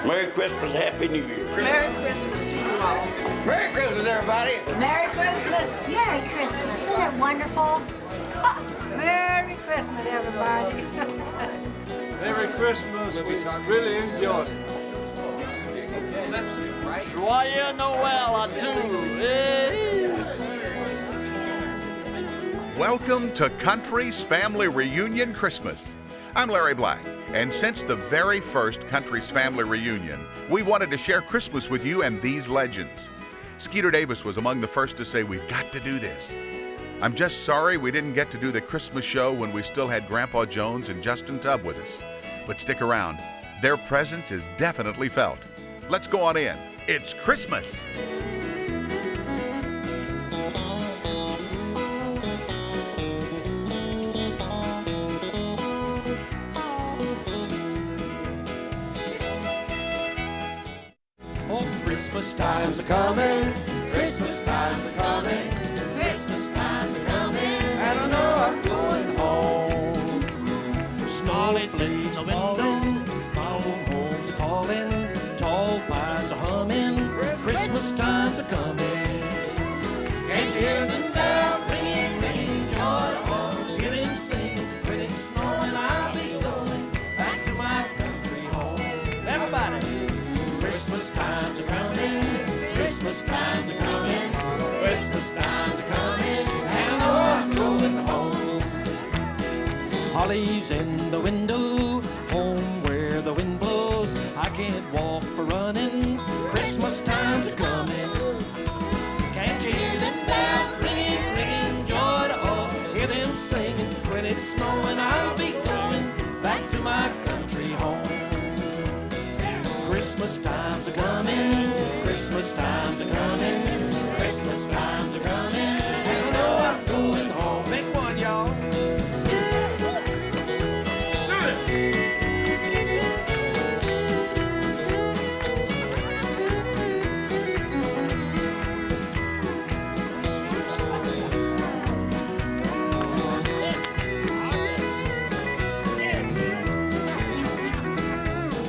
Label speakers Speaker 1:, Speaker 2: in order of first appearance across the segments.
Speaker 1: Merry Christmas, Happy New Year.
Speaker 2: Merry Christmas to you all.
Speaker 1: Merry Christmas, everybody.
Speaker 3: Merry Christmas. Merry Christmas. Isn't it wonderful?
Speaker 2: Merry Christmas, everybody.
Speaker 4: Merry Christmas. We really enjoyed it.
Speaker 5: Joyeux Noël à tous. Hey.
Speaker 6: Welcome to Country's Family Reunion Christmas. I'm Larry Black, and since the very first Country's Family Reunion, we wanted to share Christmas with you and these legends. Skeeter Davis was among the first to say, "We've got to do this." I'm just sorry we didn't get to do the Christmas show when we still had Grandpa Jones and Justin Tubb with us. But stick around. Their presence is definitely felt. Let's go on in. It's Christmas.
Speaker 7: Oh, Christmas times are coming. Christmas times are coming. Christmas times are coming. And I know I'm going home. Snarly blades are falling. My old home's a calling. Tall pines are humming. Christmas times are coming. Can't you hear the bells ringing, ringing? Joy to all. Hear them singing. When it's snowing, I'll be going back to my country home. Everybody. Christmas times are coming. Christmas times are coming. Christmas times are coming. And I know I'm going home. Holly's in the window, home where the wind blows. I can't walk for running. Christmas times are coming. Can't you hear them bells ringing, ringing? Joy to all. Hear them singing. When it's snowing, I'll be going back to my country home. Christmas times are coming. Christmas times are coming. Christmas times are coming. And I know I'm going home. Make one, y'all.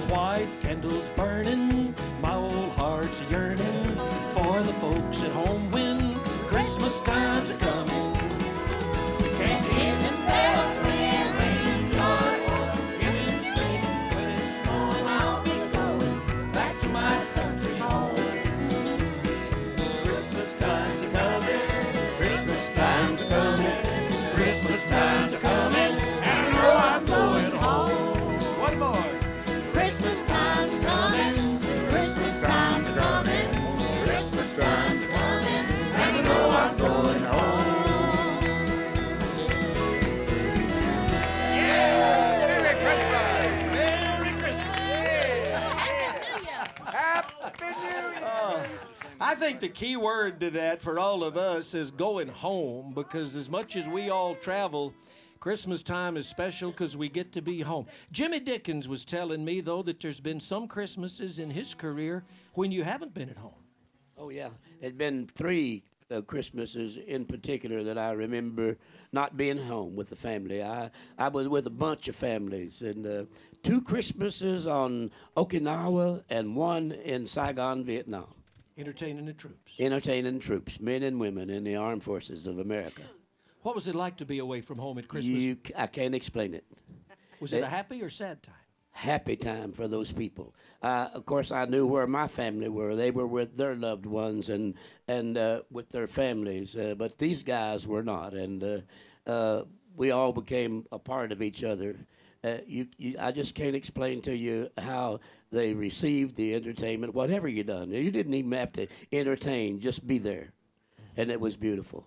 Speaker 7: White candles burning, my old heart's yearning for the folks at home when Christmas times are coming. Can't you hear them bells ringing, ringing? Joy, hear them singing. When it's snowing, I'll be going back to my country home. Christmas times are coming. Christmas times are coming. Christmas times are coming. And I know I'm going home. One more. Christmas times are coming. Christmas times are coming. Christmas times are coming. And I know I'm going home. Yeah! Merry Christmas! Merry Christmas! Happy New Year! I think the key word to that for all of us is going home, because as much as we all travel, Christmas time is special because we get to be home. Jimmy Dickens was telling me, though, that there's been some Christmases in his career when you haven't been at home.
Speaker 1: Oh, yeah. It's been three Christmases in particular that I remember not being home with the family. I was with a bunch of families, and 2 Christmases on Okinawa and 1 in Saigon, Vietnam.
Speaker 7: Entertaining the troops.
Speaker 1: Entertaining troops, men and women in the armed forces of America.
Speaker 7: What was it like to be away from home at Christmas?
Speaker 1: I can't explain it.
Speaker 7: Was it a happy or sad time?
Speaker 1: Happy time for those people. Of course, I knew where my family were. They were with their loved ones and with their families. But these guys were not. And we all became a part of each other. I just can't explain to you how they received the entertainment, whatever you done. You didn't even have to entertain, just be there. And it was beautiful.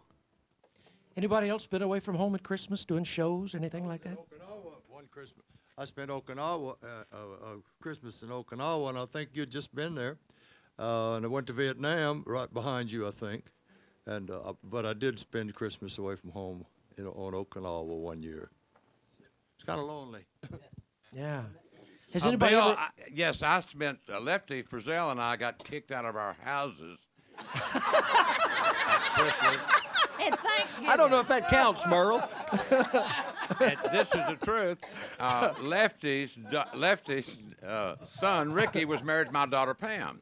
Speaker 7: Anybody else been away from home at Christmas doing shows, anything like that?
Speaker 4: Okinawa, one Christmas. I spent Christmas in Okinawa, and I think you'd just been there. And I went to Vietnam, right behind you, I think. And but I did spend Christmas away from home on Okinawa one year. It's kind of lonely.
Speaker 7: Yeah. Has anybody ever...
Speaker 8: Yes, I spent, Lefty Frizzell and I got kicked out of our houses.
Speaker 2: And Thanksgiving.
Speaker 7: I don't know if that counts, Merle.
Speaker 8: And this is the truth. Lefty's son, Ricky, was married to my daughter, Pam.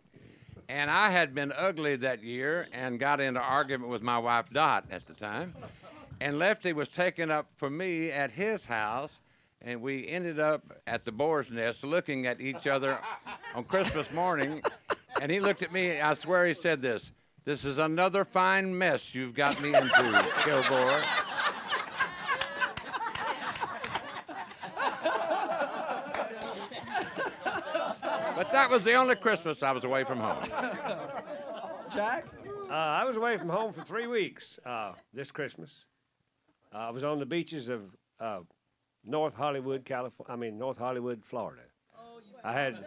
Speaker 8: And I had been ugly that year and got into argument with my wife, Dot, at the time. And Lefty was taken up for me at his house, and we ended up at the boar's nest looking at each other on Christmas morning. And he looked at me, I swear he said this: "This is another fine mess you've got me into, Kilgore." But that was the only Christmas I was away from home.
Speaker 9: Jack?
Speaker 10: I was away from home for 3 weeks this Christmas. I was on the beaches of North Hollywood, Florida. I had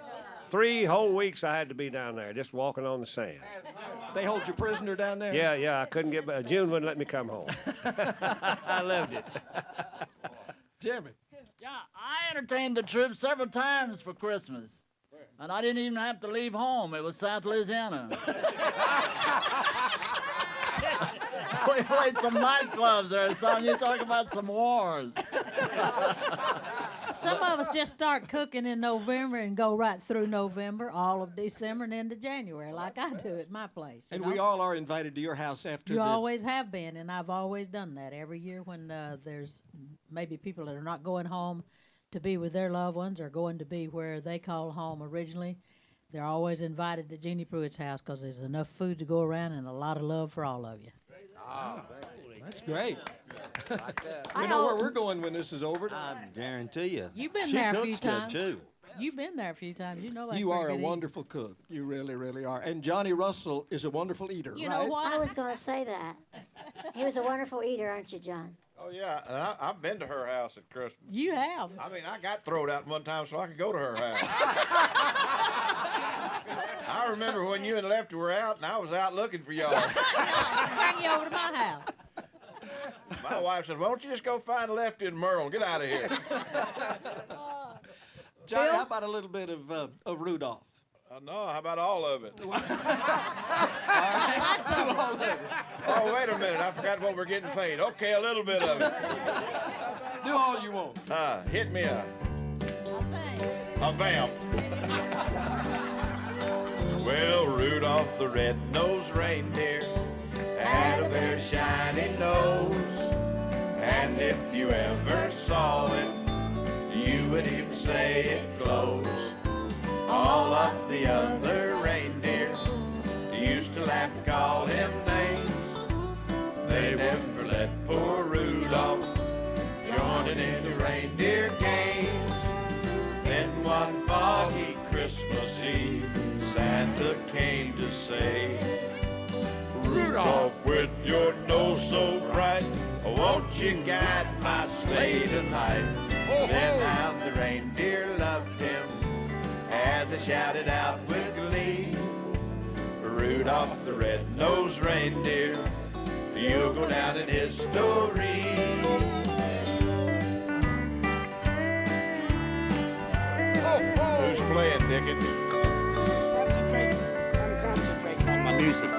Speaker 10: 3 whole weeks I had to be down there, just walking on the sand.
Speaker 9: They hold you prisoner down there?
Speaker 10: Yeah, I couldn't get back. June wouldn't let me come home. I loved it.
Speaker 9: Jimmy?
Speaker 5: Yeah, I entertained the troops several times for Christmas. And I didn't even have to leave home. It was South Louisiana. We played some nightclubs there, son. You talk about some wars.
Speaker 11: Some of us just start cooking in November and go right through November, all of December, and into January, like I do at my place.
Speaker 9: And we all are invited to your house after
Speaker 11: You always have been, and I've always done that every year when there's maybe people that are not going home to be with their loved ones or going to be where they call home originally. They're always invited to Jeannie Pruitt's house because there's enough food to go around and a lot of love for all of you.
Speaker 8: Oh,
Speaker 9: that's great. We know where we're going when this is over.
Speaker 12: I guarantee you.
Speaker 11: You've been
Speaker 12: she
Speaker 11: there a
Speaker 12: cooks
Speaker 11: few
Speaker 12: good,
Speaker 11: times.
Speaker 12: too.
Speaker 11: You've been there a few times. You know that's
Speaker 9: You are a
Speaker 11: pretty good
Speaker 9: wonderful cook. You really, really are. And Johnny Russell is a wonderful eater,
Speaker 11: You
Speaker 9: right?
Speaker 11: know what?
Speaker 3: I was going to say that. He was a wonderful eater, aren't you, John?
Speaker 13: Oh, yeah, and I've been to her house at Christmas.
Speaker 11: You have.
Speaker 13: I mean, I got thrown out one time so I could go to her house. I remember when you and Lefty were out, and I was out looking for y'all.
Speaker 11: Bring you over to my house.
Speaker 13: My wife said, "Why don't you just go find Lefty and Merle? Get out of here."
Speaker 9: Johnny, how about a little bit of Rudolph?
Speaker 13: No, how about all of it?
Speaker 9: All right.
Speaker 13: Oh, wait a minute. I forgot what we're getting paid. Okay, a little bit of it.
Speaker 9: Do all you want.
Speaker 13: Hit me a vamp. Well, Rudolph the red-nosed reindeer had a very shiny nose. And if you ever saw it, you would even say it glows. All of the other reindeer used to laugh and call him names. They never let poor Rudolph joining in the reindeer games. Then one foggy Christmas Eve, Santa came to say, "Rudolph, with your nose so bright, won't you guide my sleigh tonight?" Then how the reindeer loved him as they shouted out with glee, "Rudolph the red-nosed reindeer, you'll go down in history." Who's playing, Dickens?
Speaker 1: I'm concentrating on my music.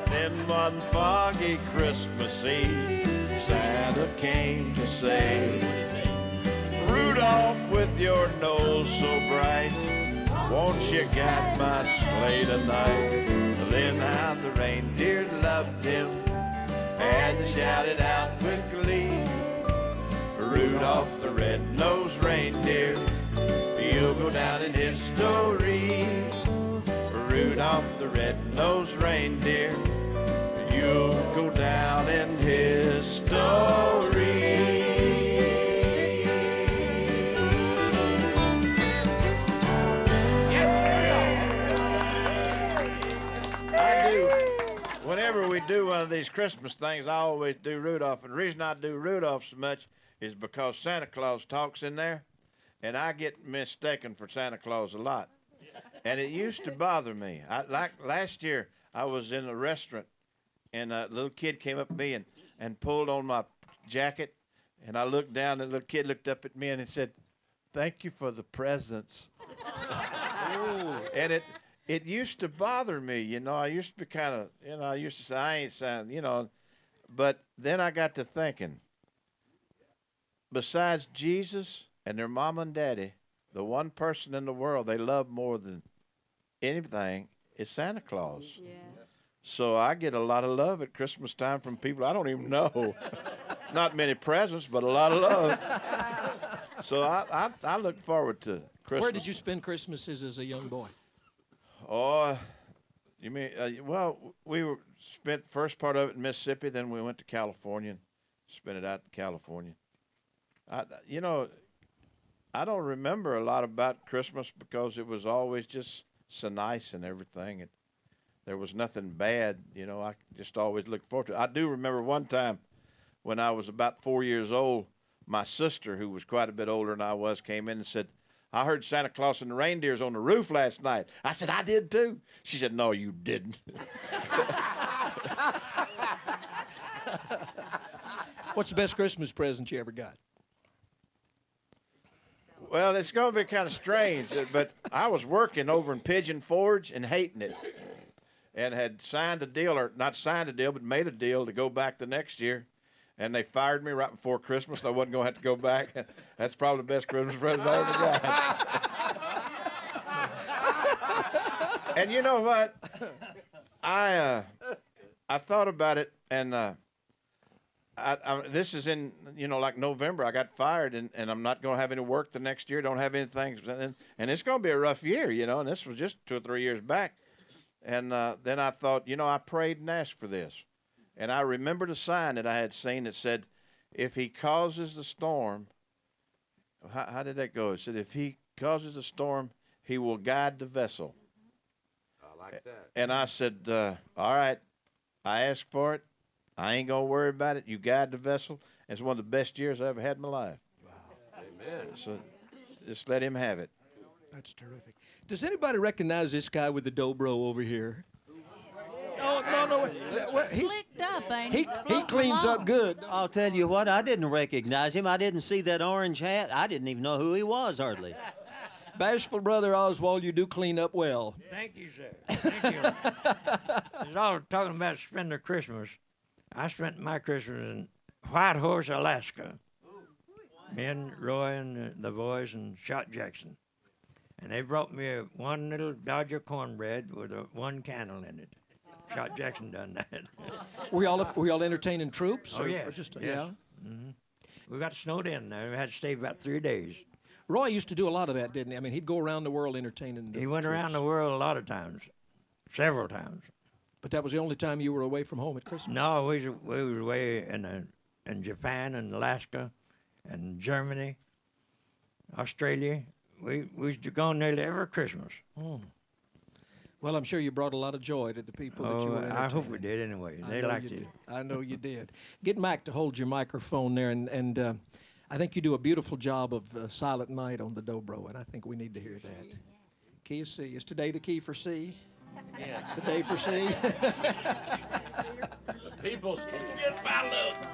Speaker 13: Then one foggy Christmas Eve, Santa came to say, "Rudolph, with your nose so bright, won't you guide my sleigh tonight?" Then how the reindeer loved him as they shouted out with glee, "Rudolph the red-nosed reindeer, you'll go down in history." Rudolph the red-nosed reindeer, you'll go down in history. Whenever we do one of these Christmas things, I always do Rudolph. And the reason I do Rudolph so much is because Santa Claus talks in there, and I get mistaken for Santa Claus a lot. And it used to bother me. Like last year, I was in a restaurant, and a little kid came up to me and pulled on my jacket, and I looked down, and the little kid looked up at me and he said, "Thank you for the presents." And it used to bother me, you know. I used to be kind of, you know, I used to say, I ain't saying, you know. But then I got to thinking, besides Jesus and their mama and daddy, the one person in the world they love more than anything is Santa Claus.
Speaker 2: Yes.
Speaker 13: So I get a lot of love at Christmas time from people I don't even know. Not many presents, but a lot of love. So I look forward to Christmas.
Speaker 9: Where did you spend Christmases as a young boy?
Speaker 13: Oh, you mean, well, spent first part of it in Mississippi, then we went to California and spent it out in California. I don't remember a lot about Christmas because it was always just so nice and everything. There was nothing bad, I just always looked forward to it. I do remember one time when I was about 4 years old, my sister, who was quite a bit older than I was, came in and said, I heard Santa Claus and the reindeers on the roof last night. I said, I did too. She said, no, you didn't.
Speaker 9: What's the best Christmas present you ever got?
Speaker 13: Well, it's going to be kind of strange, but I was working over in Pigeon Forge and hating it, and had signed a deal, or not signed a deal, but made a deal to go back the next year. And they fired me right before Christmas. So I wasn't going to have to go back. That's probably the best Christmas present I ever got. And you know what? I thought about it, and this is in, like November. I got fired, and I'm not going to have any work the next year. Don't have anything. And it's going to be a rough year, and this was just 2 or 3 years back. And then I thought, I prayed and asked for this. And I remembered a sign that I had seen that said, if he causes the storm, how did that go? It said, if he causes the storm, he will guide the vessel.
Speaker 8: I like that.
Speaker 13: And I said, all right, I asked for it. I ain't going to worry about it. You guide the vessel. It's one of the best years I ever had in my life.
Speaker 8: Wow. Amen.
Speaker 13: So just let him have it.
Speaker 9: That's terrific. Does anybody recognize this guy with the dobro over here? Oh, no. Well,
Speaker 11: Slicked up, ain't
Speaker 9: he cleans up good.
Speaker 12: I'll tell you what, I didn't recognize him. I didn't see that orange hat. I didn't even know who he was, hardly.
Speaker 9: Bashful Brother Oswald, you do clean up well.
Speaker 14: Thank you, sir. Thank you. It's all talking about spending Christmas. I spent my Christmas in Whitehorse, Alaska. Me and Roy and the boys and Shot Jackson. And they brought me one little Dodger cornbread with one candle in it. Shot Jackson done that.
Speaker 9: Were y'all entertaining troops?
Speaker 14: Oh,
Speaker 9: or
Speaker 14: yes.
Speaker 9: Just,
Speaker 14: yes.
Speaker 9: Yeah.
Speaker 14: Mm-hmm. We got snowed in there. We had to stay about 3 days.
Speaker 9: Roy used to do a lot of that, didn't he? I mean, he'd go around the world entertaining the
Speaker 14: He went
Speaker 9: troops.
Speaker 14: around the world a lot of times, several times.
Speaker 9: But that was the only time you were away from home at Christmas?
Speaker 14: No, we was away in Japan and Alaska and Germany, Australia. We was gone nearly every Christmas.
Speaker 9: Oh. Well, I'm sure you brought a lot of joy to the people that you were entertaining.
Speaker 14: I hope we did anyway. They liked it.
Speaker 9: I know you did. Get Mac to hold your microphone there, and I think you do a beautiful job of Silent Night on the dobro, and I think we need to hear that. Key of C. Is today the key for C?
Speaker 8: Yeah.
Speaker 9: The day for C?
Speaker 8: The people's key. Get my looks.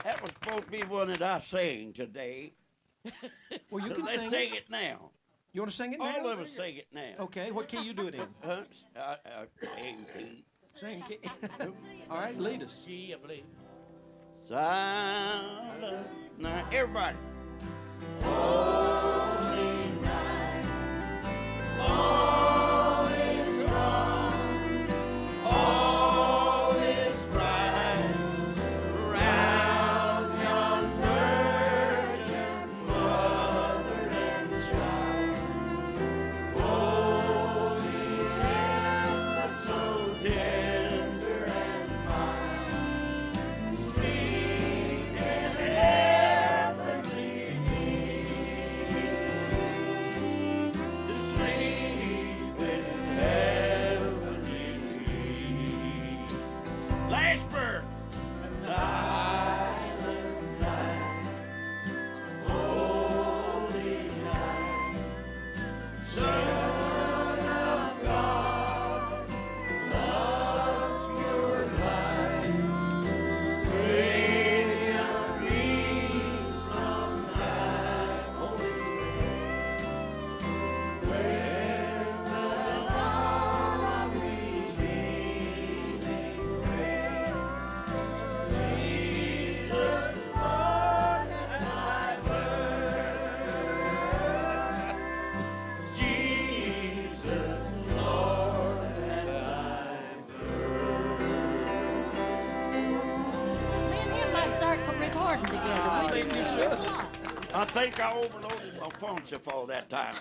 Speaker 1: That was supposed to be one that I sang today,
Speaker 9: Well, you can
Speaker 1: Let's
Speaker 9: sing
Speaker 1: sing it now.
Speaker 9: You want to sing it now?
Speaker 1: All of us sing it now.
Speaker 9: Okay, what key you do it in?
Speaker 1: Same key.
Speaker 9: Same key. All right, lead us.
Speaker 1: G, I believe. Silent night. Everybody. Holy night. All is wrong. All is bright. Round yon virgin mother and child. Holy infant, so tender and mild. Sweet and heavenly peace. Sleep in heavenly peace. Last verse. Silent night, holy night, Son of God, love's pure light, radiant beams from thy holy face, where the dawn of redeeming grace. Jesus, Lord, and thy birth. Jesus, Lord, and thy
Speaker 11: Me and him might start recording together. We did this a lot.
Speaker 1: I think I overloaded my phone so far that time.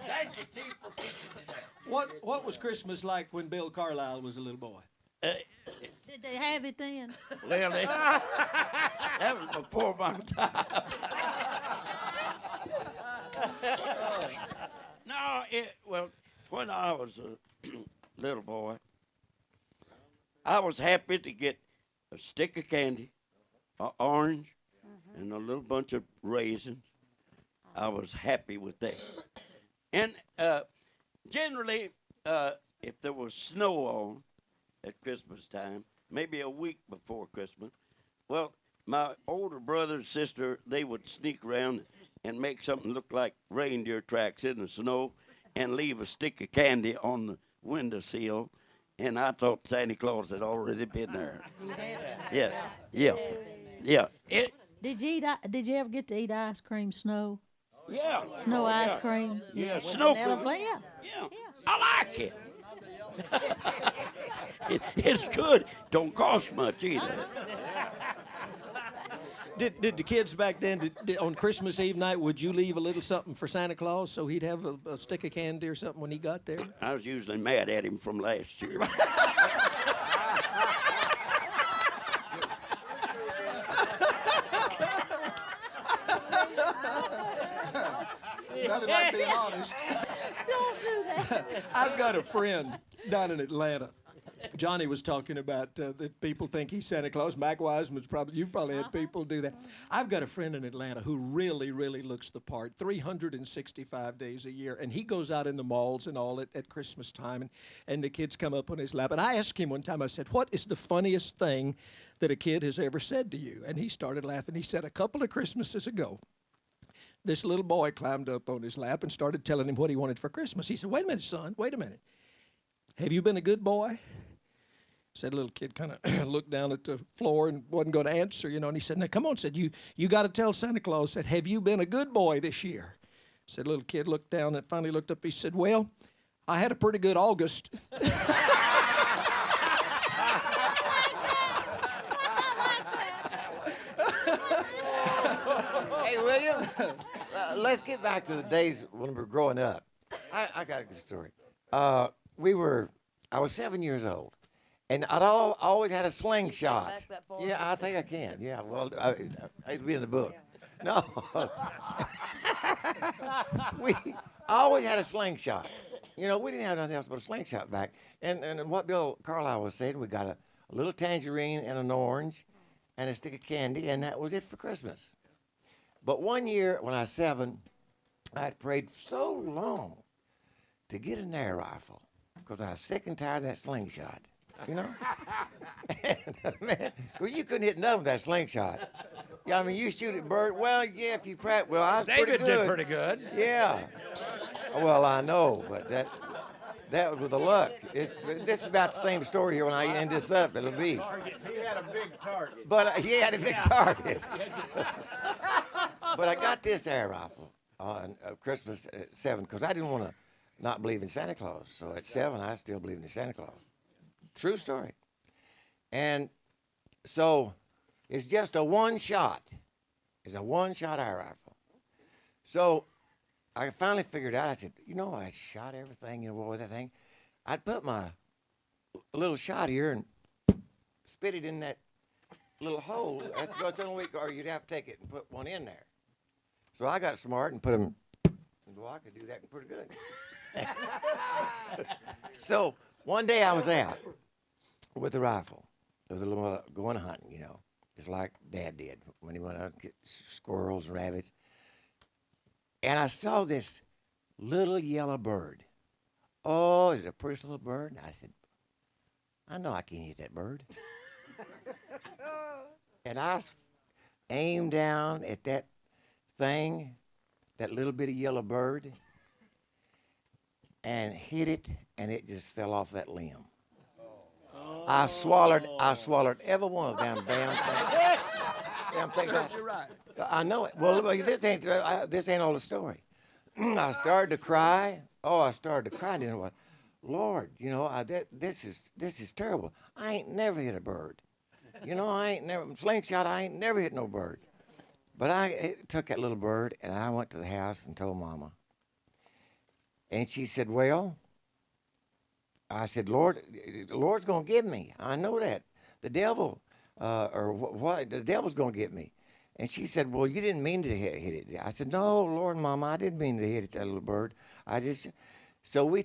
Speaker 1: Thank you, Chief, for teaching me that.
Speaker 9: What was Christmas like when Bill Carlisle was a little boy?
Speaker 11: Did they have it then?
Speaker 1: Well, that was before my time. No, well, when I was a little boy, I was happy to get a stick of candy, an orange, and a little bunch of raisins. I was happy with that. And generally, if there was snow on at Christmas time, maybe a week before Christmas, well, my older brother and sister, they would sneak around and make something look like reindeer tracks in the snow and leave a stick of candy on the windowsill. And I thought Santa Claus had already been there. Yeah, yeah, yeah.
Speaker 11: Did you ever get to eat ice cream snow?
Speaker 1: Yeah.
Speaker 11: Snow ice
Speaker 1: Yeah.
Speaker 11: cream?
Speaker 1: Yeah,
Speaker 11: With
Speaker 1: snow
Speaker 11: vanilla
Speaker 1: cream.
Speaker 11: flavor?
Speaker 1: Yeah. I like it. It's good. Don't cost much either.
Speaker 9: Did the kids back then, on Christmas Eve night, would you leave a little something for Santa Claus so he'd have a stick of candy or something when he got there?
Speaker 1: I was usually mad at him from last year.
Speaker 9: Rather not being honest.
Speaker 11: Don't do that.
Speaker 9: I've got a friend down in Atlanta. Johnny was talking about that people think he's Santa Claus. Mac Wiseman's you've probably had people do that. I've got a friend in Atlanta who really, really looks the part 365 days a year. And he goes out in the malls and all at Christmas time, and the kids come up on his lap. And I asked him one time, I said, what is the funniest thing that a kid has ever said to you? And he started laughing. He said, a couple of Christmases ago, this little boy climbed up on his lap and started telling him what he wanted for Christmas. He said, wait a minute, son, wait a minute. Have you been a good boy? Said little kid kind of looked down at the floor and wasn't going to answer, and he said, now come on, said, you got to tell Santa Claus, said, have you been a good boy this year? Said little kid looked down and finally looked up, he said, well, I had a pretty good August.
Speaker 15: Hey, William, let's get back to the days when we were growing up. I got a good story. I was 7 years old, and I'd always had a slingshot. Yeah, I think I can. Yeah, well, it'll be in the book. No. I always had a slingshot. We didn't have nothing else but a slingshot back. And what Bill Carlisle was saying, we got a little tangerine and an orange and a stick of candy, and that was it for Christmas. But one year when I was 7, I had prayed so long to get an air rifle because I was sick and tired of that slingshot. you know. And, man, well, you couldn't hit nothing with that slingshot. Yeah, I mean, you shoot at bird. Well, yeah, if you practice. Well, I was
Speaker 8: David
Speaker 15: pretty good.
Speaker 8: did pretty good.
Speaker 15: Yeah. Well, I know, but that was with the luck. This is about the same story here when I end this up. It'll be.
Speaker 13: He had a big target.
Speaker 15: But he had a big target. But I got this air rifle on Christmas at 7 because I didn't want to not believe in Santa Claus. So at 7, I still believed in Santa Claus. True story. And so it's just a one shot. It's a one-shot air rifle. So I finally figured out, I said, you know, I shot everything, you know, with that thing. I'd put my little shot here and spit it in that little hole. That's the only way, or you'd have to take it and put one in there. So I got smart and put them, well, I could do that pretty good. So one day I was out with the rifle. It was a little going hunting, you know, just like Dad did when he went out to get squirrels, rabbits. And I saw this little yellow bird. Oh, it's a pretty little bird. And I said, I know I can't hit that bird. And I aimed down at that thing, that little bitty yellow bird, and hit it, and it just fell off that limb. I swallowed every one of them damn things.
Speaker 9: Served you right.
Speaker 15: I know it. Well, this ain't all the story. I started to cry. Oh, I started to cry. I didn't know what. Lord, you know, this is terrible. I ain't never hit a bird. You know, slingshot, I ain't never hit no bird. But I took that little bird, and I went to the house and told Mama. And she said, well, I said, Lord, the Lord's going to give me. I know that. The devil, the devil's going to get me. And she said, well, you didn't mean to hit it. I said, no, Lord, Mama, I didn't mean to hit that little bird. So we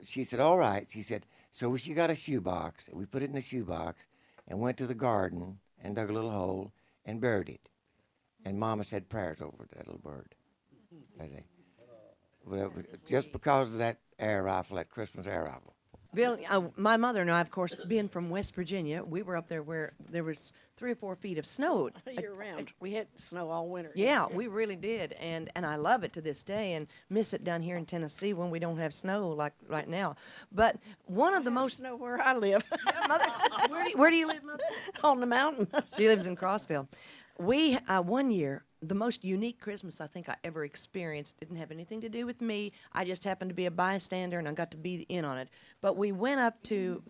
Speaker 15: she said, all right. She said, so she got a shoebox. We put it in the shoebox and went to the garden and dug a little hole and buried it. And Mama said prayers over that little bird. Well, just because of that air rifle, that Christmas air rifle.
Speaker 16: Bill, my mother and I, of course, being from West Virginia, we were up there where there was 3 or 4 feet of snow.
Speaker 2: Year round. We had snow all winter.
Speaker 16: Yeah, we really did, and I love it to this day, and miss it down here in Tennessee when we don't have snow like right now. But one of the most
Speaker 2: snow where I live.
Speaker 16: Yeah, Mother, where do you live, Mother?
Speaker 2: On the mountain.
Speaker 16: She lives in Crossville. We one year, the most unique Christmas I think I ever experienced didn't have anything to do with me. I just happened to be a bystander, and I got to be in on it. But we went up to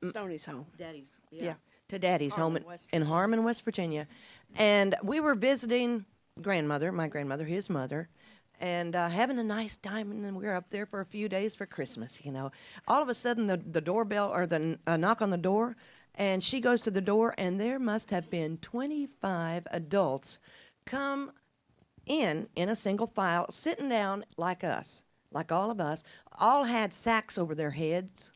Speaker 2: Stoney's home.
Speaker 16: Daddy's.
Speaker 2: Yeah.
Speaker 16: To Daddy's
Speaker 2: Harmon,
Speaker 16: home in Harmon, West Virginia. And we were visiting my grandmother, his mother, and having a nice time. And then we were up there for a few days for Christmas, you know. All of a sudden, the doorbell, or the knock on the door, and she goes to the door, and there must have been 25 adults come in a single file, sitting down like us, like all of us, all had sacks over their heads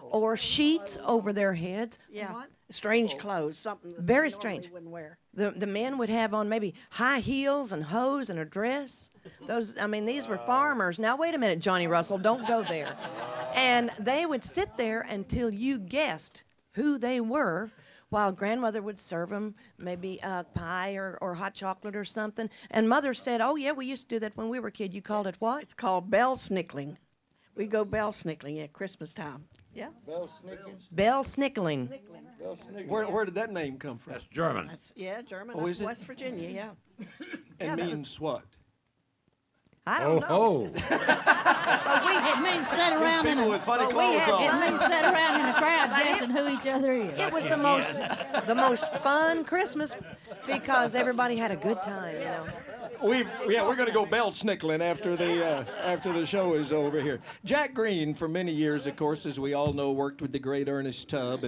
Speaker 16: or sheets over their heads.
Speaker 2: Yeah.
Speaker 16: What?
Speaker 2: Strange clothes, something that
Speaker 16: Very
Speaker 2: they
Speaker 16: strange.
Speaker 2: normally wouldn't wear.
Speaker 16: The men would have on maybe high heels and hose and a dress. These were farmers. Now, wait a minute, Johnny Russell, don't go there. And they would sit there until you guessed who they were, while grandmother would serve them maybe pie or hot chocolate or something. And Mother said, oh, yeah, we used to do that when we were kids. You called it what?
Speaker 2: It's called bell snickling. We go bell snickling at Christmas time. Yeah.
Speaker 9: Bell snicking.
Speaker 16: Bell snickling.
Speaker 9: Bell snicking. Where did that name come from?
Speaker 8: That's German.
Speaker 2: German.
Speaker 9: Oh, is it?
Speaker 2: West Virginia, yeah.
Speaker 9: And means what?
Speaker 16: I don't know.
Speaker 3: It means sit around in
Speaker 9: people
Speaker 3: a
Speaker 9: with funny clothes on.
Speaker 3: It means sit around in a crowd guessing who each other is.
Speaker 16: It was the most fun Christmas because everybody had a good time, you know.
Speaker 9: We're going to go bell snickling after the show is over here. Jack Greene, for many years, of course, as we all know, worked with the great Ernest Tubb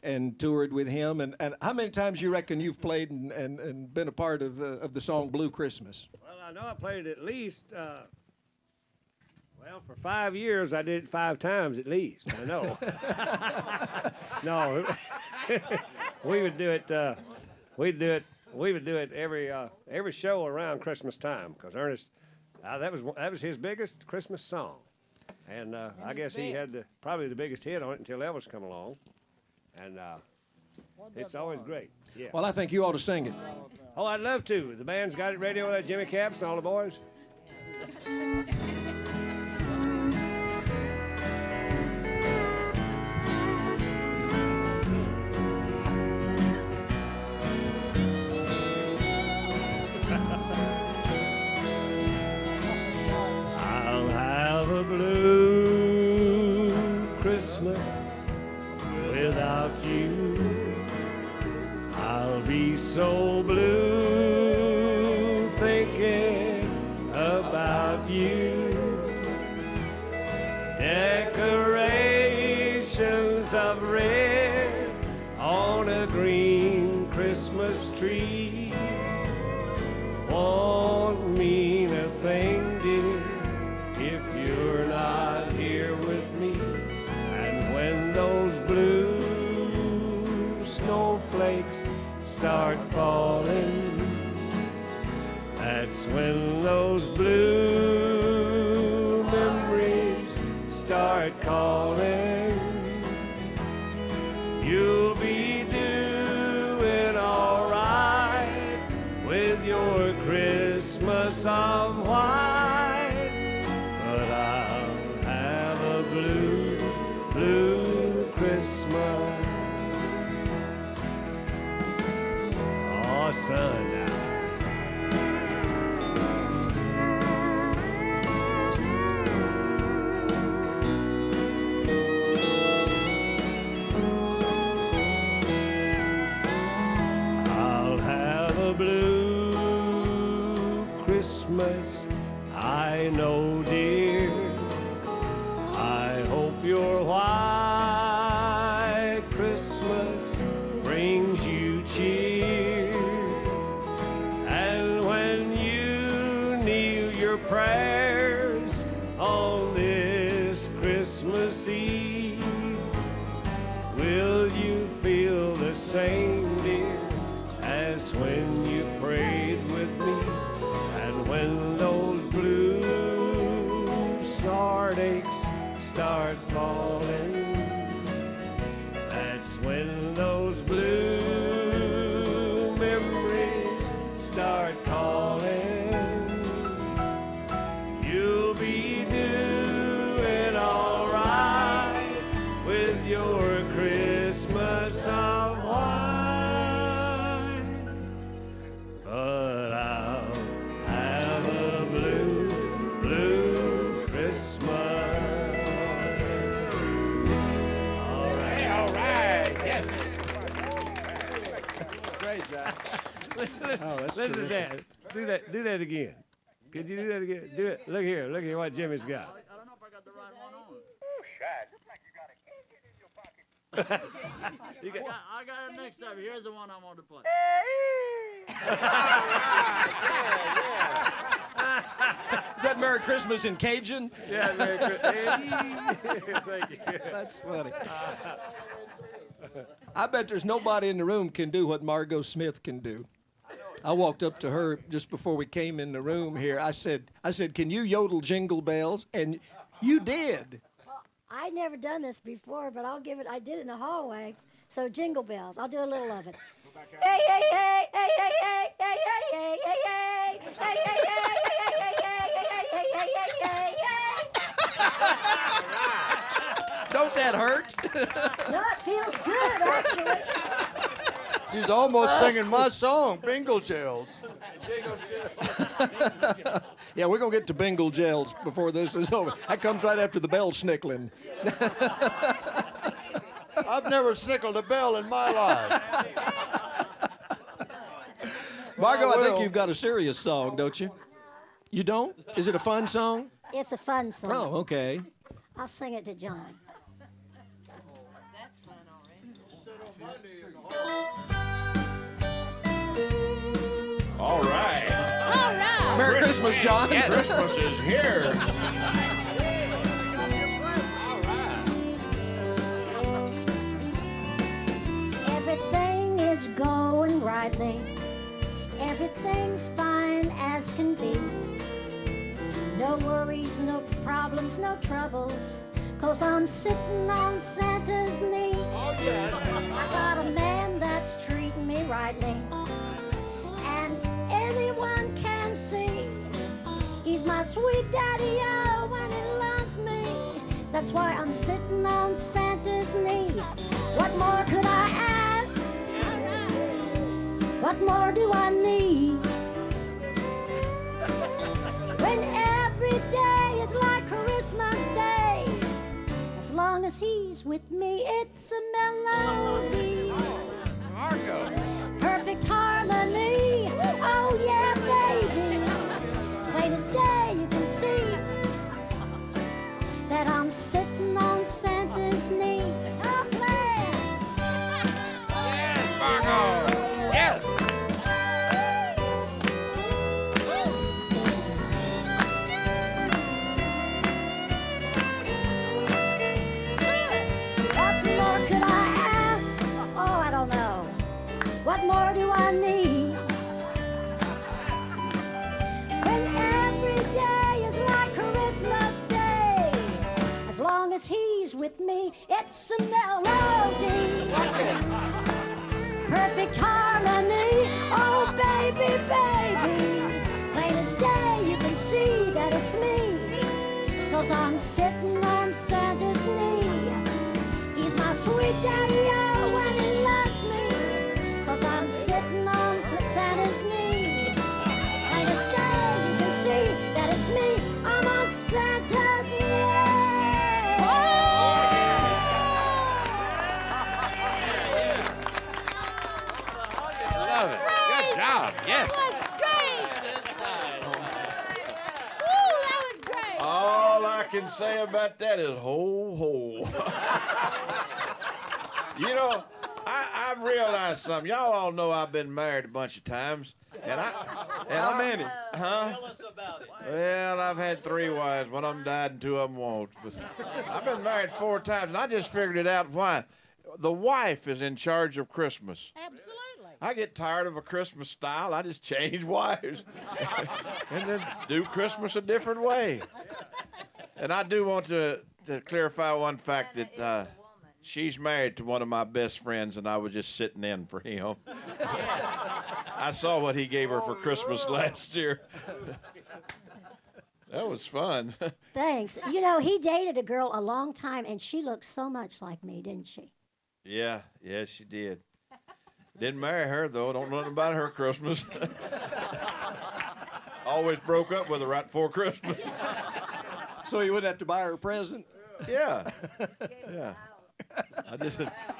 Speaker 9: and toured with him. And how many times you reckon you've played and been a part of the song Blue Christmas?
Speaker 10: Well, I know I played at least, for 5 years I did it 5 times at least. I know. No, we would do it. We would do it every show around Christmas time because Ernest, that was his biggest Christmas song, and I guess he had probably the biggest hit on it until Elvis come along. And it's always great. Yeah.
Speaker 9: Well, I think you ought to sing it.
Speaker 10: Oh, I'd love to. The band's got it ready over there, Jimmy Caps and all the boys.
Speaker 7: I'll have a blue Christmas without you. I'll be so blue thinking about you. Decorations of red on a green Christmas tree won't mean a thing, dear, if you're not here with me. And when those blue snowflakes start falling, that's when those blue memories start calling. You'll be doing all right with your Christmas of white, but I'll have a blue, blue Christmas. Oh, son, now. I'll have a blue Christmas, I know, dear. I hope your white Christmas brings you cheer. And when you kneel your prayers on this Christmas Eve, will you feel the same, dear, as when you prayed with me? And when those blue heartaches start falling, that's when those blue memories start calling. You'll be doing all right with your Christmas of white, but I'll have a blue, blue Christmas. All right.
Speaker 10: All right. Yes.
Speaker 9: Great job.
Speaker 10: Listen,
Speaker 9: Oh, that's
Speaker 10: listen to
Speaker 9: terrific.
Speaker 10: that. Do that again. Could you do that again? Do it. Look here what Jimmy's got.
Speaker 5: I don't know if I got the right one on.
Speaker 10: You got-
Speaker 5: I got it next time. Here's the one I want to play.
Speaker 9: Is that Merry Christmas in Cajun?
Speaker 10: Yeah, Merry Christmas. Thank you.
Speaker 9: That's funny. I bet there's nobody in the room can do what Margo Smith can do. I walked up to her just before we came in the room here. I said, can you yodel Jingle Bells? And you did.
Speaker 3: I'd never done this before, but I'll give it. I did it in the hallway. So Jingle Bells. I'll do a little of it. Hey, hey, hey, hey, hey, hey, hey, hey, hey, hey, hey, hey, hey, hey, hey,
Speaker 9: Don't that hurt?
Speaker 3: No, it feels good, actually.
Speaker 4: She's almost singing my song, Bingle Jells.
Speaker 9: Yeah, we're going to get to Bingle Jells before this is over. That comes right after the bell snickling.
Speaker 4: I've never snickled a bell in my life.
Speaker 9: Margo, I think
Speaker 4: will.
Speaker 9: you've got a serious song, don't you? You don't? Is it a fun song?
Speaker 3: It's a fun song.
Speaker 9: Oh, okay.
Speaker 3: I'll sing it to John.
Speaker 11: That's fun already.
Speaker 13: All right.
Speaker 3: All right.
Speaker 9: Merry Christmas, John.
Speaker 13: Christmas is here.
Speaker 3: Everything is going rightly. Everything's fine as can be. No worries, no problems, no troubles. 'cause I'm sitting on Santa's knee.
Speaker 7: Oh, yes.
Speaker 3: I got a man that's treating me rightly, and anyone can see he's my sweet daddy-o when he loves me. That's why I'm sitting on Santa's knee. What more could I ask? What more do I need? When every day is like Christmas Day, as long as he's with me, it's a melody.
Speaker 8: Margo.
Speaker 3: Perfect harmony. Oh yeah, baby. Plain as day, you can see that I'm sitting on Santa's knee. I'm playing.
Speaker 8: Yes, Margo. Yes.
Speaker 3: What more could I ask? Oh, I don't know. What more do I need? When every day is like Christmas Day, as long as he's with me, it's a melody. Perfect harmony. Oh, baby, baby. Plain as day, you can see that it's me, 'cause I'm sitting on Santa's knee. He's my sweet daddy-o when he loves me, 'cause I'm sitting on Santa's knee. Plain as day, you can see that it's me. I'm on Santa's knee.
Speaker 8: Love it. Good job. Yes.
Speaker 13: All I can say about that is ho ho. You know, I've realized something. Y'all all know I've been married a bunch of times. How
Speaker 9: many?
Speaker 13: Huh?
Speaker 12: Tell us about it.
Speaker 13: Well, I've had 3 wives. One of them died and 2 of them won't. But I've been married 4 times, and I just figured it out why. The wife is in charge of Christmas.
Speaker 3: Absolutely.
Speaker 13: I get tired of a Christmas style. I just change wives and then do Christmas a different way. And I do want to clarify one fact that she's married to one of my best friends, and I was just sitting in for him. I saw what he gave her for Christmas last year. That was fun.
Speaker 3: Thanks. You know, he dated a girl a long time, and she looked so much like me, didn't she?
Speaker 13: Yeah, she did. Didn't marry her, though. Don't know nothing about her Christmas. Always broke up with her right before Christmas.
Speaker 9: So you wouldn't have to buy her a present?
Speaker 13: Yeah.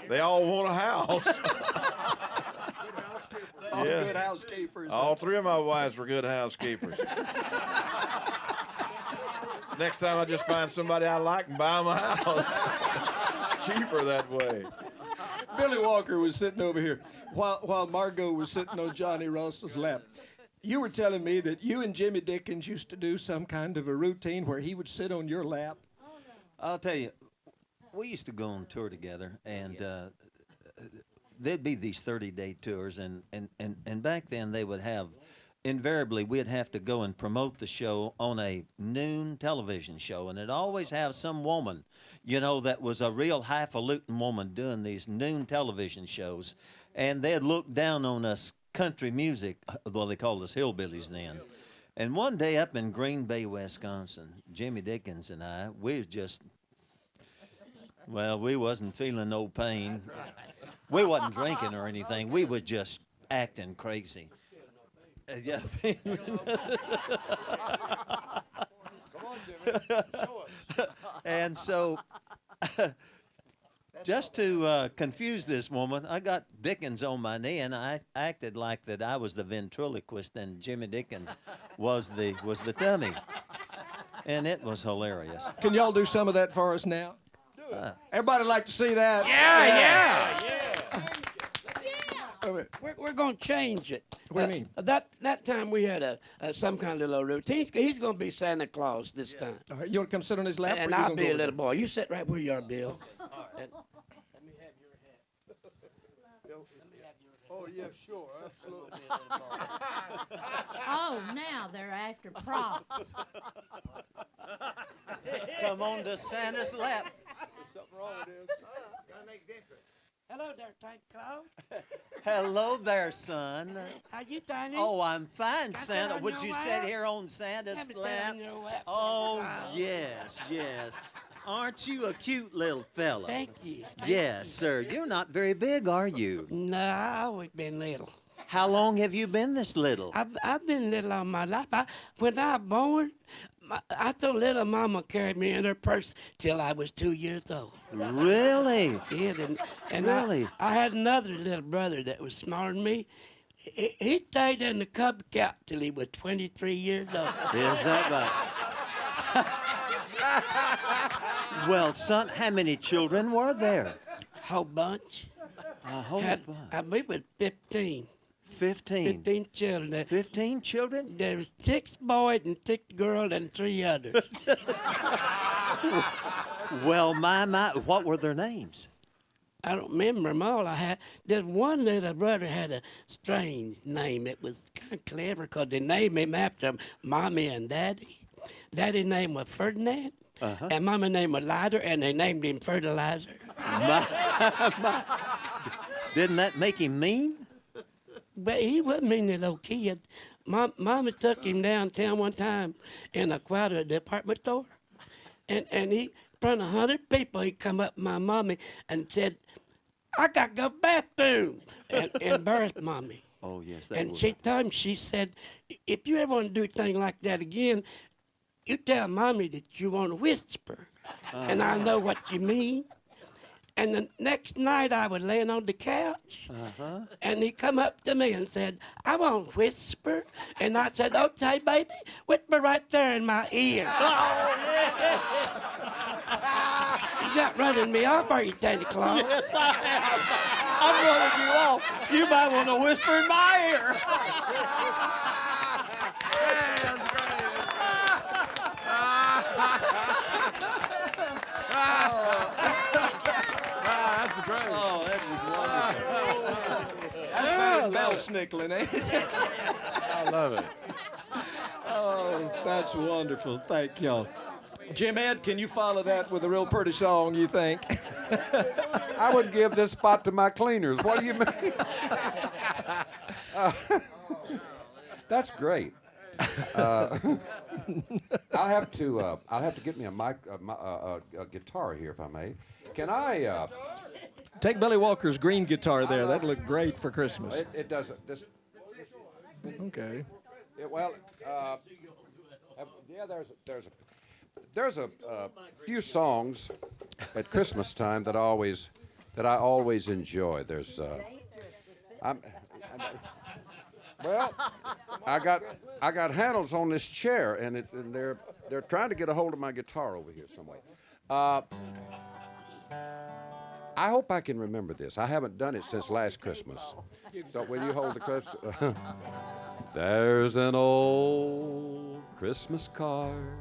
Speaker 13: They all want a house.
Speaker 9: All good housekeepers.
Speaker 13: All 3 of my wives were good housekeepers. Next time I just find somebody I like and buy them a house. It's cheaper that way.
Speaker 9: Billy Walker was sitting over here while Margo was sitting on Johnny Russell's lap. You were telling me that you and Jimmy Dickens used to do some kind of a routine where he would sit on your lap.
Speaker 12: I'll tell you, we used to go on tour together, and there'd be these 30-day tours, and back then they would have, invariably, we'd have to go and promote the show on a noon television show, and it'd always have some woman, you know, that was a real highfalutin woman doing these noon television shows, and they'd look down on us country music, well, they called us hillbillies then. And one day up in Green Bay, Wisconsin, Jimmy Dickens and I, we was just, well, we wasn't feeling no pain. We wasn't drinking or anything. We was just acting crazy. Yeah. And so, just to confuse this woman, I got Dickens on my knee, and I acted like that I was the ventriloquist, and Jimmy Dickens was the dummy, and it was hilarious.
Speaker 9: Can y'all do some of that for us now? Everybody like to see that?
Speaker 1: Yeah. We're going to change it.
Speaker 9: What do you mean?
Speaker 1: That time we had some kind of little routine. He's going to be Santa Claus this time.
Speaker 9: All right, you want to come sit on his lap?
Speaker 1: And
Speaker 9: or you
Speaker 1: I'll
Speaker 9: gonna
Speaker 1: be
Speaker 9: go
Speaker 1: a
Speaker 9: over
Speaker 1: little
Speaker 9: there?
Speaker 1: boy. You sit right where you are, Bill. And
Speaker 4: Oh, yeah, sure, absolutely.
Speaker 11: Oh, now they're after props.
Speaker 12: Come on to Santa's lap. Something wrong with him.
Speaker 1: Hello there, Santa Claus.
Speaker 12: Hello there, son.
Speaker 1: How you doing?
Speaker 12: Oh, I'm fine,
Speaker 1: Got
Speaker 12: Santa.
Speaker 1: that on
Speaker 12: Would
Speaker 1: your
Speaker 12: you
Speaker 1: lap?
Speaker 12: sit here on Santa's
Speaker 1: Have it
Speaker 12: lap?
Speaker 1: on your lap,
Speaker 12: Oh,
Speaker 1: Santa Claus.
Speaker 12: yes, yes. Aren't you a cute little fella?
Speaker 1: Thank you.
Speaker 12: Yes, sir. You're not very big, are you?
Speaker 1: No, I've always been little.
Speaker 12: How long have you been this little?
Speaker 1: I've been little all my life. When I was born, I thought little mama carried me in her purse till I was 2 years old.
Speaker 12: Really?
Speaker 1: Did and
Speaker 12: Really?
Speaker 1: I had another little brother that was smarter than me. He stayed in the Cub Scout till he was 23 years old.
Speaker 12: Is that right? Well, son, how many children were there?
Speaker 1: Whole bunch.
Speaker 12: A whole bunch.
Speaker 1: I believe it was 15.
Speaker 12: 15.
Speaker 1: 15 children.
Speaker 12: 15 children?
Speaker 1: There was 6 boys and 6 girls and 3 others.
Speaker 12: Well, my, what were their names?
Speaker 1: I don't remember them all. There's one little brother had a strange name. It was kind of clever because they named him after Mommy and Daddy. Daddy's name was Ferdinand, and Mommy's name was Lighter, and they named him Fertilizer.
Speaker 12: Didn't that make him mean?
Speaker 1: But he wasn't mean little kid. Mama took him downtown one time in a crowded department store, and he, in front of 100 people, he come up to my mommy and said, "I got to go to the bathroom," and embarrassed mommy.
Speaker 12: Oh, yes, that
Speaker 1: And
Speaker 12: would.
Speaker 1: she told him, she said, "If you ever want to do a thing like that again, you tell mommy that you want to whisper, and I know what you mean." And the next night I was laying on the couch, and he come up to me and said, "I want to whisper." And I said, "Okay, baby, whisper right there in my ear." You not running me off, are you, Santa Claus?
Speaker 12: Yes, I am. I'm running you off. You might want to whisper in my ear.
Speaker 4: That's great.
Speaker 9: Oh, that was wonderful. That's bell snickling, ain't it?
Speaker 4: I love it.
Speaker 9: Oh, that's wonderful. Thank y'all. Jim Ed, can you follow that with a real pretty song, you think?
Speaker 17: I would give this spot to my cleaners. What do you mean? That's great. I'll have to get me a guitar here, if I may. Can I?
Speaker 9: Take Billy Walker's green guitar there. That'd look great for Christmas.
Speaker 17: It doesn't.
Speaker 9: Okay.
Speaker 17: Yeah, there's a few songs at Christmas time that I always enjoy. There's well, I got handles on this chair, and they're trying to get a hold of my guitar over here some way. I hope I can remember this. I haven't done it since last Christmas. So will you hold the Christmas? There's an old Christmas card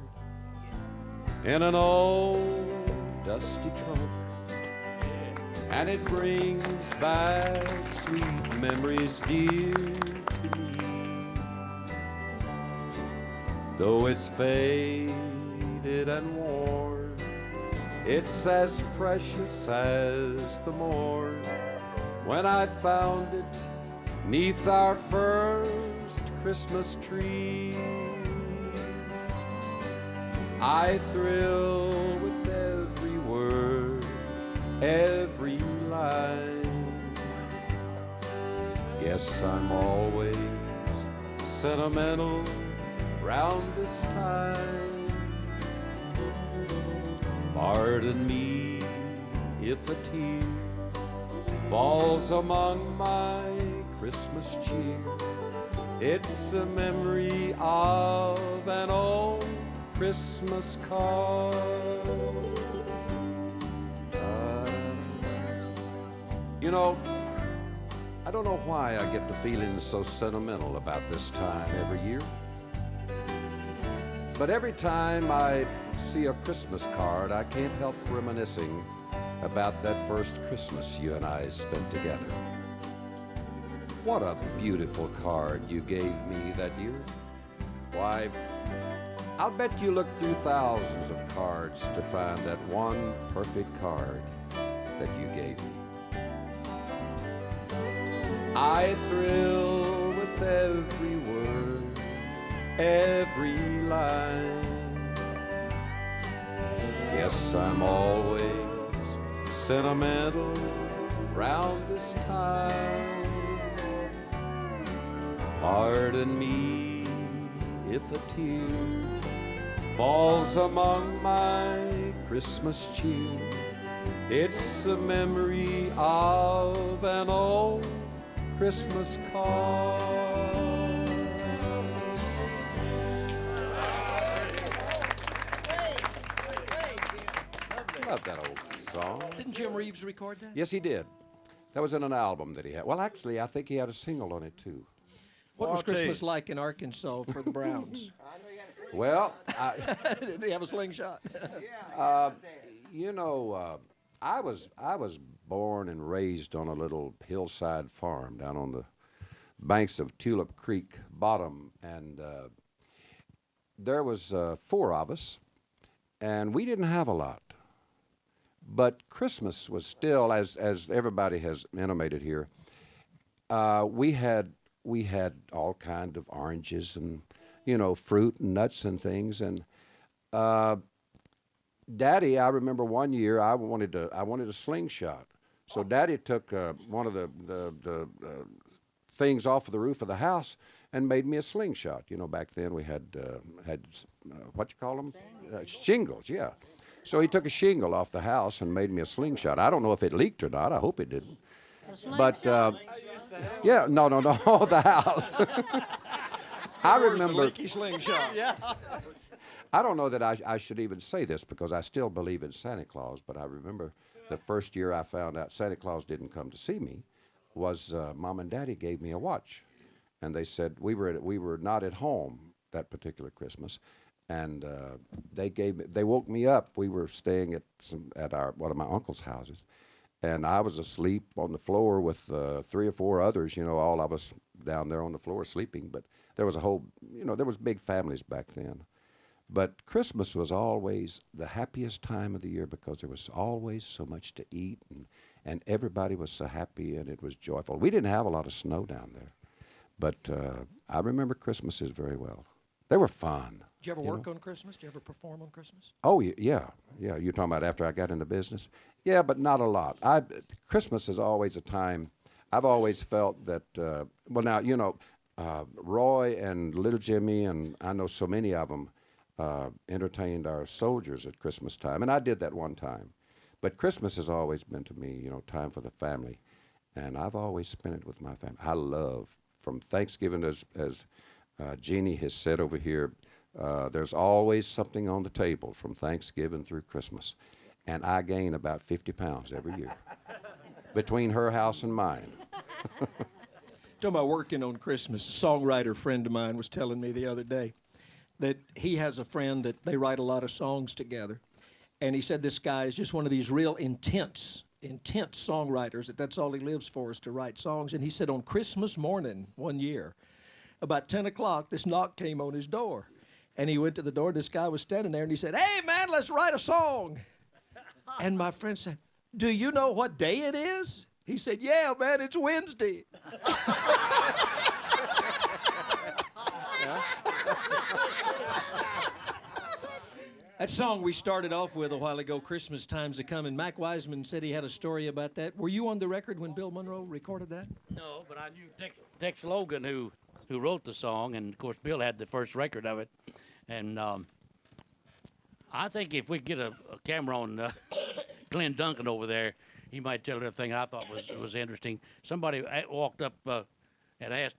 Speaker 17: in an old dusty trunk, and it brings back sweet memories dear to me. Though it's faded and worn, it's as precious as the morn when I found it 'neath our first Christmas tree. I thrill with every word, every line. Guess I'm always sentimental round this time. Pardon me if a tear falls among my Christmas cheer. It's a memory of an old Christmas card. You know, I don't know why I get the feeling so sentimental about this time every year. But every time I see a Christmas card, I can't help reminiscing about that first Christmas you and I spent together. What a beautiful card you gave me that year. Why, I'll bet you look through thousands of cards to find that one perfect card that you gave me. I thrill with every word, every line. Guess I'm always sentimental round this time. Pardon me if a tear falls among my Christmas cheer. It's a memory of an old Christmas card. Love that old song.
Speaker 9: Didn't Jim Reeves record that?
Speaker 17: Yes, he did. That was in an album that he had. Well, actually, I think he had a single on it, too.
Speaker 9: What was Christmas like in Arkansas for the Browns?
Speaker 17: Well,
Speaker 9: did he have a slingshot?
Speaker 17: you know, I was born and raised on a little hillside farm down on the banks of Tulip Creek bottom, and there was 4 of us, and we didn't have a lot. But Christmas was still, as everybody has intimated here, we had all kind of oranges and, you know, fruit and nuts and things. And Daddy, I remember one year I wanted a slingshot. So Daddy took one of the things off of the roof of the house and made me a slingshot. You know, back then we had what you call them? Shingles, yeah. So he took a shingle off the house and made me a slingshot. I don't know if it leaked or not. I hope it didn't. But yeah, no, the house. I remember.
Speaker 9: Leaky slingshot. Yeah.
Speaker 17: I don't know that I should even say this because I still believe in Santa Claus, but I remember the first year I found out Santa Claus didn't come to see me was Mom and Daddy gave me a watch, and they said we were not at home that particular Christmas, and they woke me up. We were staying at one of my uncle's houses, and I was asleep on the floor with 3 or 4 others. You know, all of us down there on the floor sleeping. But there was there was big families back then. But Christmas was always the happiest time of the year because there was always so much to eat, and everybody was so happy, and it was joyful. We didn't have a lot of snow down there, but I remember Christmases very well. They were fun.
Speaker 9: Did you ever work on Christmas? Did you ever perform on Christmas?
Speaker 17: Oh, yeah. You're talking about after I got in the business? Yeah, but not a lot. Christmas is always a time, I've always felt that, well, now, you know, Roy and Little Jimmy, and I know so many of them, entertained our soldiers at Christmas time, and I did that one time. But Christmas has always been to me, you know, time for the family, and I've always spent it with my family. I love, from Thanksgiving, as Jeannie has said over here, there's always something on the table from Thanksgiving through Christmas, and I gain about 50 pounds every year between her house and mine.
Speaker 9: Talking about working on Christmas, a songwriter friend of mine was telling me the other day that he has a friend that they write a lot of songs together. And he said this guy is just one of these real intense songwriters, that's all he lives for is to write songs. And he said on Christmas morning one year, about 10 o'clock, this knock came on his door. And he went to the door, this guy was standing there, and he said, "Hey, man, let's write a song." And my friend said, "Do you know what day it is?" He said, "Yeah, man, it's Wednesday." That song we started off with a while ago, "Christmas Time's a Comin'," Mac Wiseman said he had a story about that. Were you on the record when Bill Monroe recorded that?
Speaker 18: No, but I knew Tex Logan, who wrote the song, and of course Bill had the first record of it. And I think if we get a camera on Glenn Duncan over there, he might tell everything I thought was interesting. Somebody walked up and asked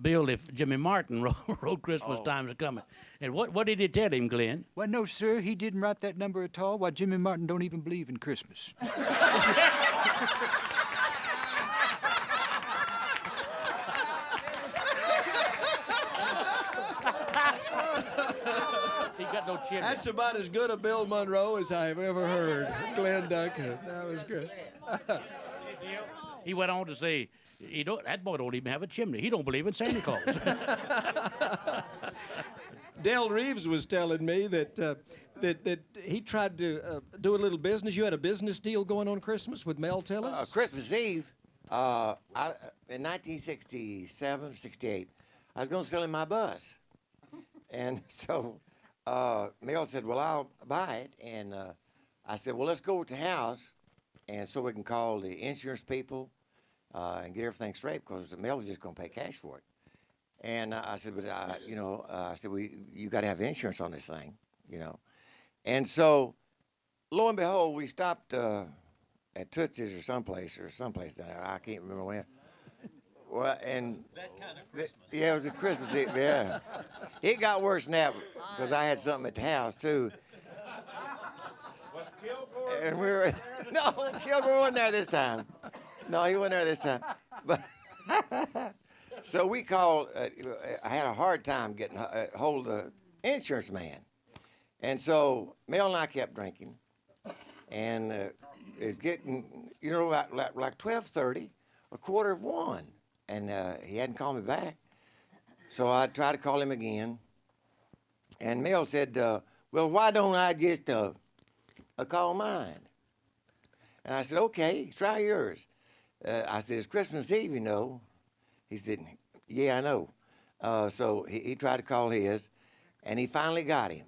Speaker 18: Bill if Jimmy Martin wrote "Christmas Time's a Comin'." And what did he tell him, Glenn?
Speaker 19: Well, no, sir, he didn't write that number at all. Why, Jimmy Martin don't even believe in Christmas.
Speaker 18: He got no chin.
Speaker 9: That's about as good a Bill Monroe as I've ever heard. Glenn Duncan. That was good.
Speaker 18: He went on to say, that boy don't even have a chimney. He don't believe in Santa Claus.
Speaker 9: Dale Reeves was telling me that that he tried to do a little business. You had a business deal going on Christmas with Mel Tillis?
Speaker 15: Christmas Eve, in 1967, 68, I was going to sell him my bus. And so Mel said, well, I'll buy it. And I said, well, let's go to the house, and so we can call the insurance people and get everything straight, because Mel was just going to pay cash for it. And I said, but, I said, well, you got to have insurance on this thing, you know. And so, lo and behold, we stopped at Tootsie's or someplace down there. I can't remember where. Well, and that kind of Christmas. Yeah, it was a Christmas Eve. Yeah, it got worse than that because I had something at the house too.
Speaker 13: Was Kilgore?
Speaker 15: And we were no, Kilgore wasn't there this time. No, he wasn't there this time. But so we called. I had a hard time getting hold of the insurance man, and so Mel and I kept drinking, and it's getting like 12:30, a quarter of 1. And he hadn't called me back. So I tried to call him again. And Mel said, well, why don't I just call mine? And I said, okay, try yours. I said, it's Christmas Eve, you know. He said, yeah, I know. So he tried to call his, and he finally got him.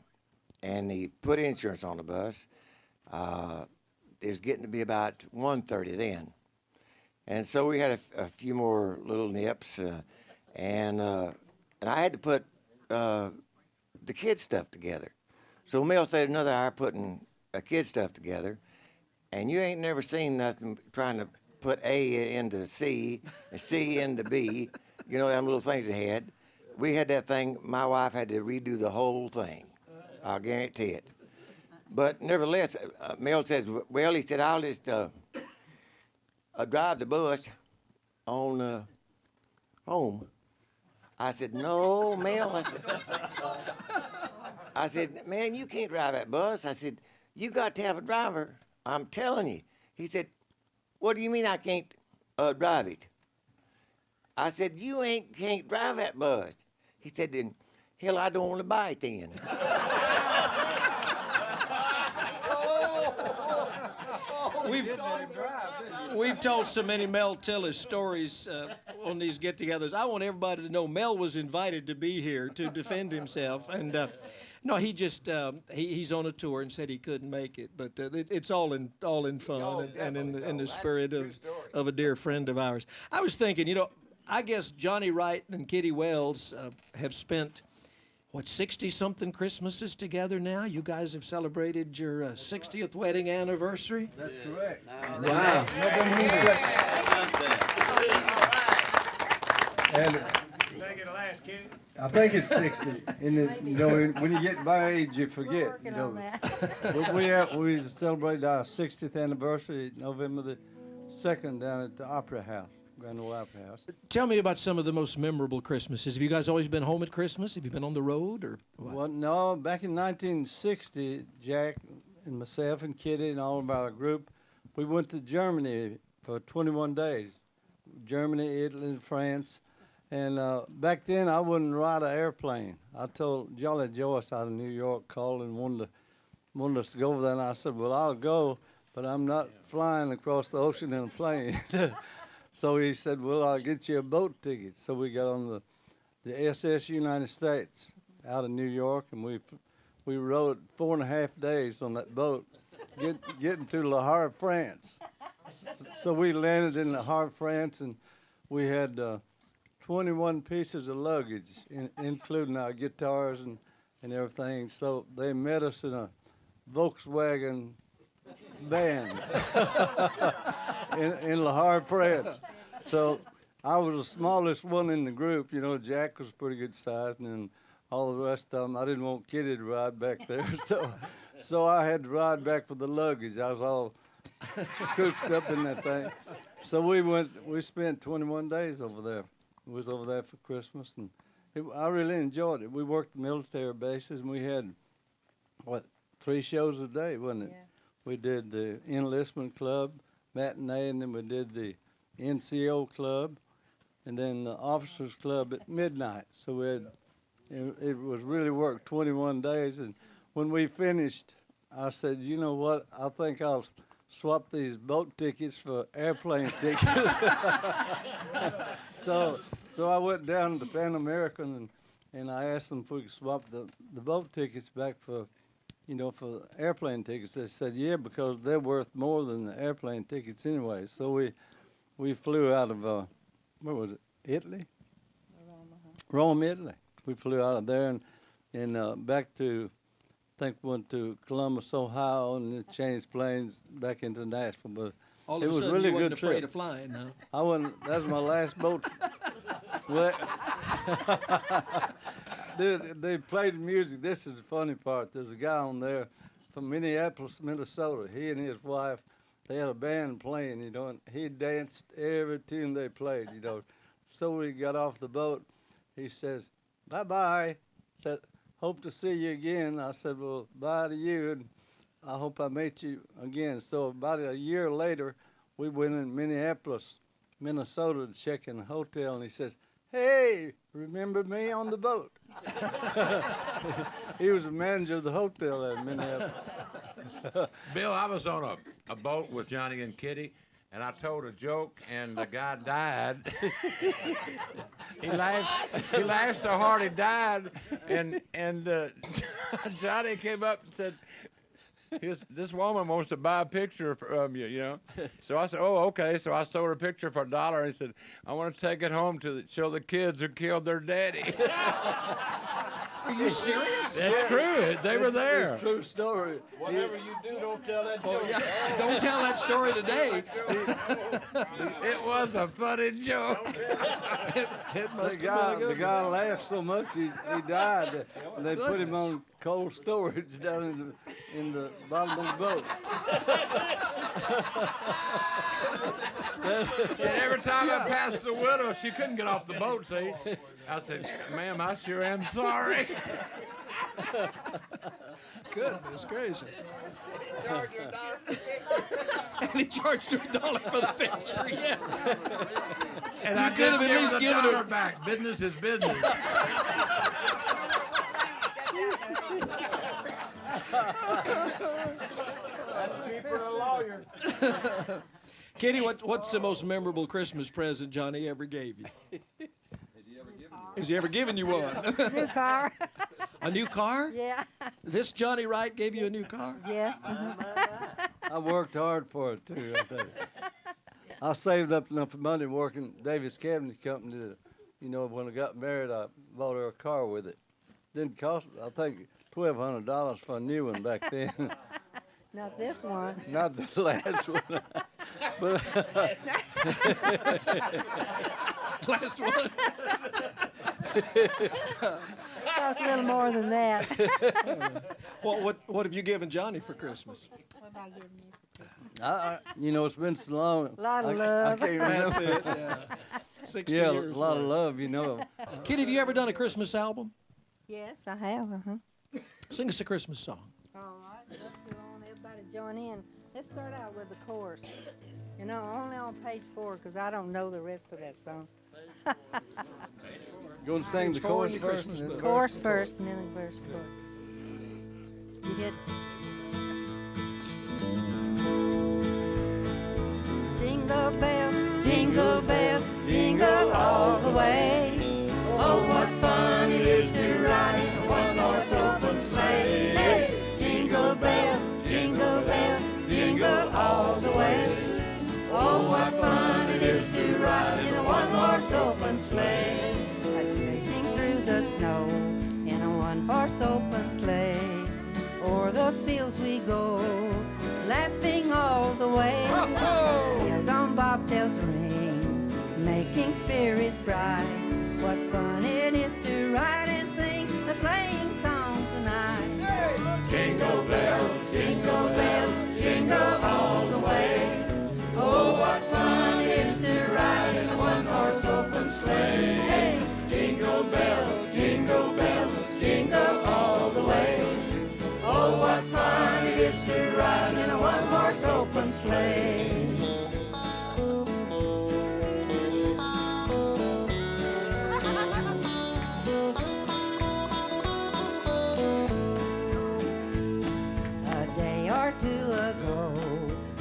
Speaker 15: And he put insurance on the bus. It was getting to be about 1:30 then. And so we had a few more little nips, and I had to put the kids' stuff together. So Mel stayed another hour putting kids' stuff together, and you ain't never seen nothing trying to put A into C and C into B, you know, them little things they had. We had that thing, my wife had to redo the whole thing, I'll guarantee it. But nevertheless, Mel says, well, he said, I'll just... I drive the bus on home. I said, no, Mel. I said, man, you can't drive that bus. I said, you got to have a driver. I'm telling you. He said, what do you mean I can't drive it? I said, you can't drive that bus. He said, then, hell, I don't want to buy it then.
Speaker 9: We've told so many Mel Tillis stories on these get-togethers. I want everybody to know Mel was invited to be here to defend himself, and no, he just he's on a tour and said he couldn't make it. But it's all in fun and in the spirit of a dear friend of ours. I was thinking, you know, I guess Johnny Wright and Kitty Wells have spent, 60-something Christmases together now? You guys have celebrated your 60th wedding anniversary?
Speaker 20: That's correct.
Speaker 9: Wow.
Speaker 20: And
Speaker 10: Think it'll last, Kitty?
Speaker 20: I think it's 60. And when you get my age, you forget. You know. But we celebrated our 60th anniversary November the 2nd down at the Opera House. Grand Ole Opera House.
Speaker 9: Tell me about some of the most memorable Christmases. Have you guys always been home at Christmas? Have you been on the road or what?
Speaker 20: Well, no. Back in 1960, Jack and myself and Kitty and all of our group, we went to Germany for 21 days. Germany, Italy, and France. And back then, I wouldn't ride an airplane. I told Jolly Joyce out of New York, called and wanted us to go over there. And I said, well, I'll go, but I'm not flying across the ocean in a plane. So he said, well, I'll get you a boat ticket. So we got on the SS United States out of New York, and we rode 4.5 days on that boat, getting to Le Havre, France. So we landed in Le Havre, France, and we had 21 pieces of luggage, including our guitars and everything. So they met us in a Volkswagen van in Le Havre, France. So I was the smallest one in the group. You know, Jack was pretty good size, and then all the rest of them, I didn't want Kitty to ride back there. So I had to ride back with the luggage. I was all cooched up in that thing. So we spent 21 days over there. We was over there for Christmas, and I really enjoyed it. We worked the military bases, and we had, 3 shows a day, wasn't it? Yeah. We did the Enlistment Club matinee, and then we did the NCO Club, and then the Officers Club at midnight. So we had It was really work 21 days. And when we finished, I said, you know what? I think I'll swap these boat tickets for airplane tickets. So I went down to the Pan American and I asked them if we could swap the boat tickets back for, for airplane tickets. They said, yeah, because they're worth more than the airplane tickets anyway. So we flew out of, where was it, Italy? Rome, Italy. We flew out of there and back to, I think went to Columbus, Ohio, and then changed planes back into Nashville. But
Speaker 9: All
Speaker 20: it
Speaker 9: of a
Speaker 20: was
Speaker 9: sudden,
Speaker 20: really
Speaker 9: you
Speaker 20: a
Speaker 9: wasn't
Speaker 20: good
Speaker 9: afraid
Speaker 20: trip.
Speaker 9: of flying, huh?
Speaker 20: I wasn't. That was my last boat. Well, dude, they played the music. This is the funny part. There's a guy on there from Minneapolis, Minnesota. He and his wife, they had a band playing, and he danced every tune they played, So we got off the boat. He says, "Bye-bye." Said, "Hope to see you again." I said, "Well, bye to you, and I hope I meet you again." So about a year later, we went in Minneapolis, Minnesota to check in the hotel, and he says, "Hey, remember me on the boat?" He was the manager of the hotel at Minneapolis.
Speaker 8: Bill, I was on a boat with Johnny and Kitty, and I told a joke, and the guy died. He laughed so hard he died, and Johnny came up and said, this woman wants to buy a picture from you, So I said, oh, okay. So I sold her a picture for $1, and he said, I want to take it home to show the kids who killed their daddy.
Speaker 9: Are you serious?
Speaker 8: That's true. They were there.
Speaker 20: It's a true story.
Speaker 10: Whatever you do, don't tell that
Speaker 9: Oh,
Speaker 10: joke.
Speaker 9: yeah. Don't tell that story today.
Speaker 8: It was a funny joke.
Speaker 9: It must
Speaker 20: The
Speaker 9: have been a
Speaker 20: guy
Speaker 9: good
Speaker 20: laughed so much he died. And they put him on cold storage down in the bottom of the boat.
Speaker 8: And every time I passed the widow, she couldn't get off the boat, see? I said, ma'am, I sure am sorry.
Speaker 9: Goodness gracious. And he charged her $1 for the picture, yeah.
Speaker 8: And
Speaker 9: You
Speaker 8: I
Speaker 9: could
Speaker 8: could
Speaker 9: have at
Speaker 8: have
Speaker 9: least
Speaker 8: the
Speaker 9: given
Speaker 8: dollar
Speaker 9: her-
Speaker 8: back. Business is business.
Speaker 10: That's cheaper than a lawyer.
Speaker 9: Kitty, what's the most memorable Christmas present Johnny ever gave you? Has he ever given you one?
Speaker 21: New car.
Speaker 9: A new car?
Speaker 21: Yeah.
Speaker 9: This Johnny Wright gave you a new car?
Speaker 21: Yeah.
Speaker 20: I worked hard for it, too. I tell you. I saved up enough money working Davis Cabinet Company to, when I got married, I bought her a car with it. Didn't cost, I think, $1,200 for a new one back then.
Speaker 21: Not this one.
Speaker 20: Not the last one. But
Speaker 9: last one.
Speaker 21: Cost a little more than that.
Speaker 9: What have you given Johnny for Christmas?
Speaker 21: What about giving me?
Speaker 20: it's been so long.
Speaker 21: A lot of
Speaker 20: I
Speaker 21: love.
Speaker 20: can't remember.
Speaker 9: That's it, yeah. 60
Speaker 20: Yeah,
Speaker 9: years.
Speaker 20: a lot of
Speaker 9: later.
Speaker 20: love,
Speaker 9: Kitty, have you ever done a Christmas album?
Speaker 21: Yes, I have.
Speaker 9: Sing us a Christmas song.
Speaker 21: All right, let's go on. Everybody join in. Let's start out with the chorus. Only on page 4 because I don't know the rest of that song.
Speaker 20: You want to sing the chorus first? and then the
Speaker 21: Chorus
Speaker 20: verse?
Speaker 21: first and then the verse chorus. You did. Jingle bell, jingle all the way. Oh, what fun it is to ride in a one-horse open sleigh. Hey, jingle bells, jingle all the way. Oh, what fun it is to ride in a one-horse open sleigh. Racing through the snow in a one-horse open sleigh. O'er the fields we go, laughing all the way. Bells on bobtails ring, making spirits bright. What fun it is to ride and sing a sleighing song tonight. Jingle bells, jingle all the way. Oh, what fun it is to ride in a one-horse open sleigh. Hey, jingle bells, jingle all the way. Oh, what fun it is to ride in a one-horse open sleigh. ago.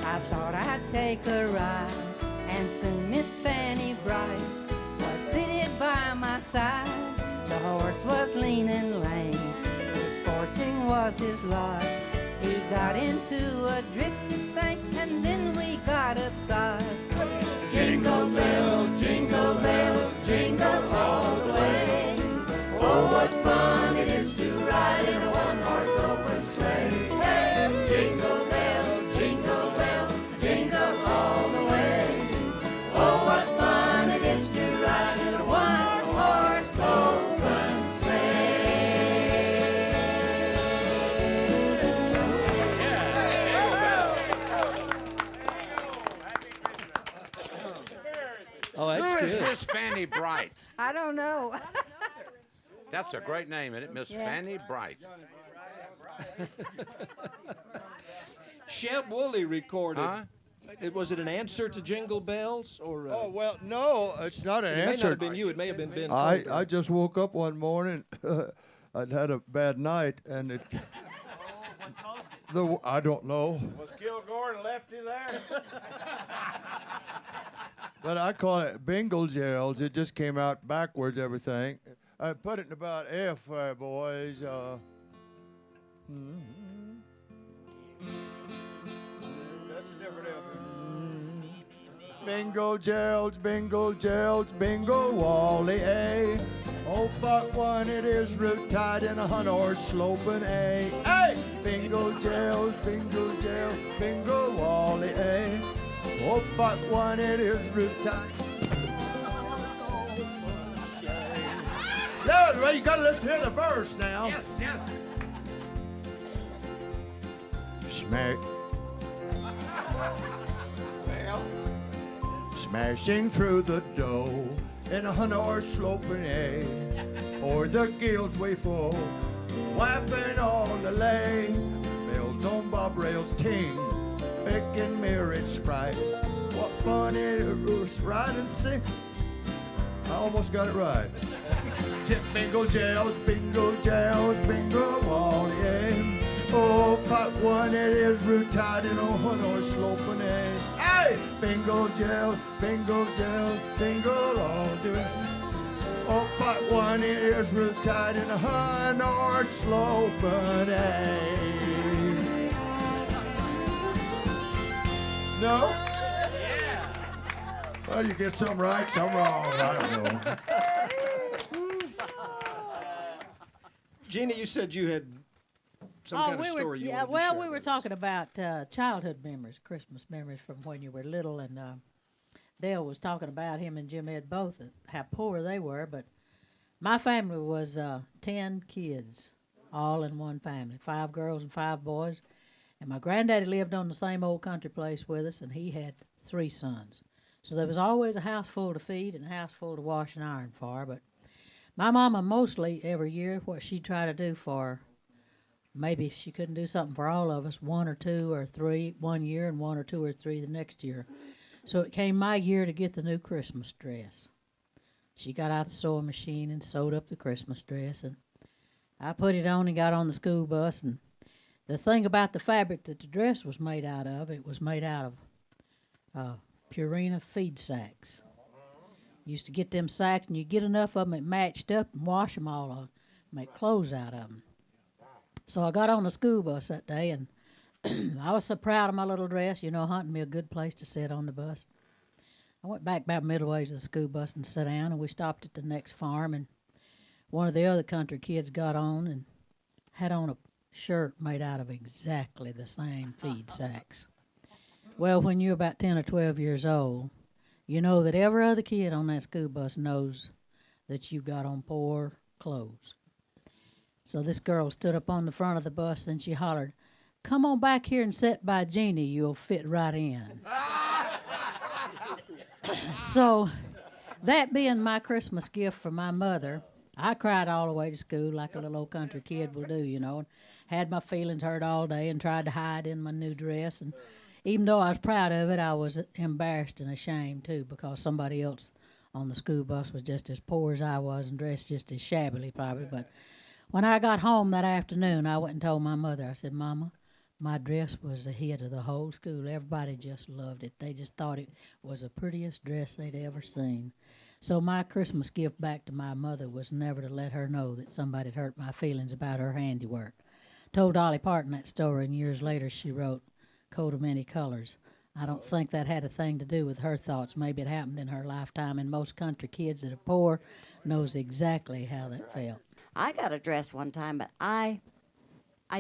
Speaker 21: I thought I'd take a ride, and soon Miss Fanny Bright was seated by my side. The horse was lean and lame, misfortune was his lot. He got into a drifted bank, and then we got upside. Jingle bells, jingle bells, jingle all the way. Oh, what fun it is to ride in a one-horse open sleigh. Hey, jingle bells, jingle bells, jingle all the way. Oh, what fun it is to ride in a one-horse open
Speaker 9: Oh, that's
Speaker 8: Who is
Speaker 9: good.
Speaker 8: Miss Fanny Bright?
Speaker 21: I don't know.
Speaker 8: That's a great name, isn't it? Miss
Speaker 21: Yeah.
Speaker 8: Fanny Bright.
Speaker 9: Shep Woolley recorded.
Speaker 8: Huh?
Speaker 9: Was it an answer to Jingle Bells or?
Speaker 4: Oh well, no, it's not an
Speaker 9: It may not
Speaker 4: answer.
Speaker 9: have been you. It may have been Ben.
Speaker 4: I
Speaker 9: Colder.
Speaker 4: just woke up one morning. I'd had a bad night, and it. I don't know,
Speaker 13: Was Kilgore and Lefty there?
Speaker 4: but I call it Bingle Gels. It just came out backwards, everything. I put it in about F, boys. That's a different F. Bingo gels, bingo Wally A. Oh, fuck one, it is root tied in a hunt or sloping A. Hey! Bingo gels, bingo Wally A. Oh, fuck one, it is root tied. No, well, you gotta listen to the verse now.
Speaker 8: Yes, yes.
Speaker 4: Smack. Smashing through the dough in a hunt or sloping A, or the gills way full, wiping on the lane, bells on bob rails ting, picking mirrored sprite. What fun it is ride and sing. I almost got it right. Bingo gels, bingo Wally A. Oh, fuck one, it is root tied in a hunt or sloping A. Hey! Bingo gels, bingo all do it. Oh, fuck one, it is root tied in a hunt or sloping A. No? Yeah. Well, you get some right, some wrong. I don't know.
Speaker 9: Gina, you said you had some kind of story you wanted to share
Speaker 11: we were
Speaker 9: with us.
Speaker 11: talking about childhood memories, Christmas memories from when you were little, and Dale was talking about him and Jim Ed both, how poor they were, but my family was 10 kids, all in one family, 5 girls and 5 boys, and my granddaddy lived on the same old country place with us, and he had 3 sons. So there was always a house full to feed and a house full to wash and iron for, but my mama mostly every year, what she'd try to do for, maybe if she couldn't do something for all of us, 1 or 2 or 3 one year and 1 or 2 or 3 the next year. So it came my year to get the new Christmas dress. She got out the sewing machine and sewed up the Christmas dress, and I put it on and got on the school bus. And the thing about the fabric that the dress was made out of, it was made out of Purina feed sacks. Used to get them sacks, and you get enough of them, it matched up, and wash them all on, make clothes out of them. So I got on the school bus that day, and I was so proud of my little dress, hunting me a good place to sit on the bus. I went back about middle ways of the school bus and sat down, and we stopped at the next farm, and one of the other country kids got on and had on a shirt made out of exactly the same feed sacks. Well, when you're about 10 or 12 years old, you know that every other kid on that school bus knows that you got on poor clothes. So this girl stood up on the front of the bus and she hollered, "Come on back here and sit by Jeannie, you'll fit right in." So that being my Christmas gift for my mother, I cried all the way to school like a little old country kid will do, and had my feelings hurt all day and tried to hide in my new dress. And even though I was proud of it, I was embarrassed and ashamed too, because somebody else on the school bus was just as poor as I was and dressed just as shabbily probably. But when I got home that afternoon, I went and told my mother, I said, "Mama, My dress was the hit of the whole school. Everybody just loved it. They just thought it was the prettiest dress they'd ever seen. So my Christmas gift back to my mother was never to let her know that somebody had hurt my feelings about her handiwork. Told Dolly Parton that story, and years later she wrote Coat of Many Colors. I don't think that had a thing to do with her thoughts. Maybe it happened in her lifetime, and most country kids that are poor knows exactly how that felt.
Speaker 6: I got a dress one time, but I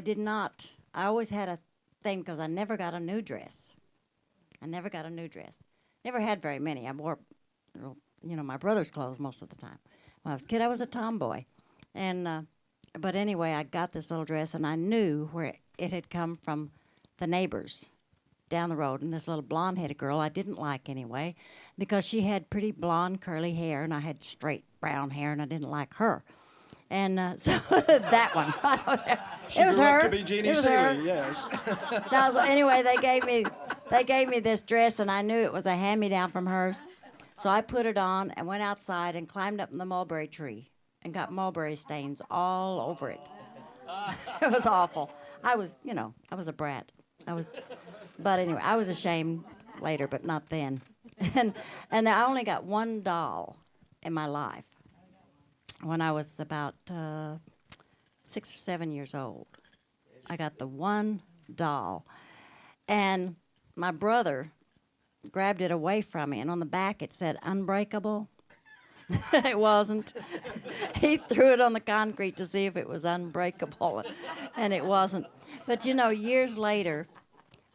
Speaker 6: did not. I always had a thing because I never got a new dress. I never got a new dress. Never had very many. I wore, my brother's clothes most of the time. When I was a kid, I was a tomboy. And, but anyway, I got this little dress, and I knew where it had come from the neighbors down the road. And this little blonde-headed girl I didn't like anyway because she had pretty blonde curly hair, and I had straight brown hair, and I didn't like her. And so that one,
Speaker 9: She
Speaker 6: it was
Speaker 9: grew
Speaker 6: her.
Speaker 9: up to be Jeannie
Speaker 6: It was
Speaker 9: Seeley,
Speaker 6: her.
Speaker 9: yes.
Speaker 6: Anyway, they gave me this dress, and I knew it was a hand-me-down from hers. So I put it on and went outside and climbed up in the mulberry tree and got mulberry stains all over it. It was awful. I was a brat. But anyway, I was ashamed later, but not then. And I only got one doll in my life. When I was about 6 or 7 years old, I got the one doll. And my brother grabbed it away from me, and on the back it said unbreakable. It wasn't. He threw it on the concrete to see if it was unbreakable, and it wasn't. But years later,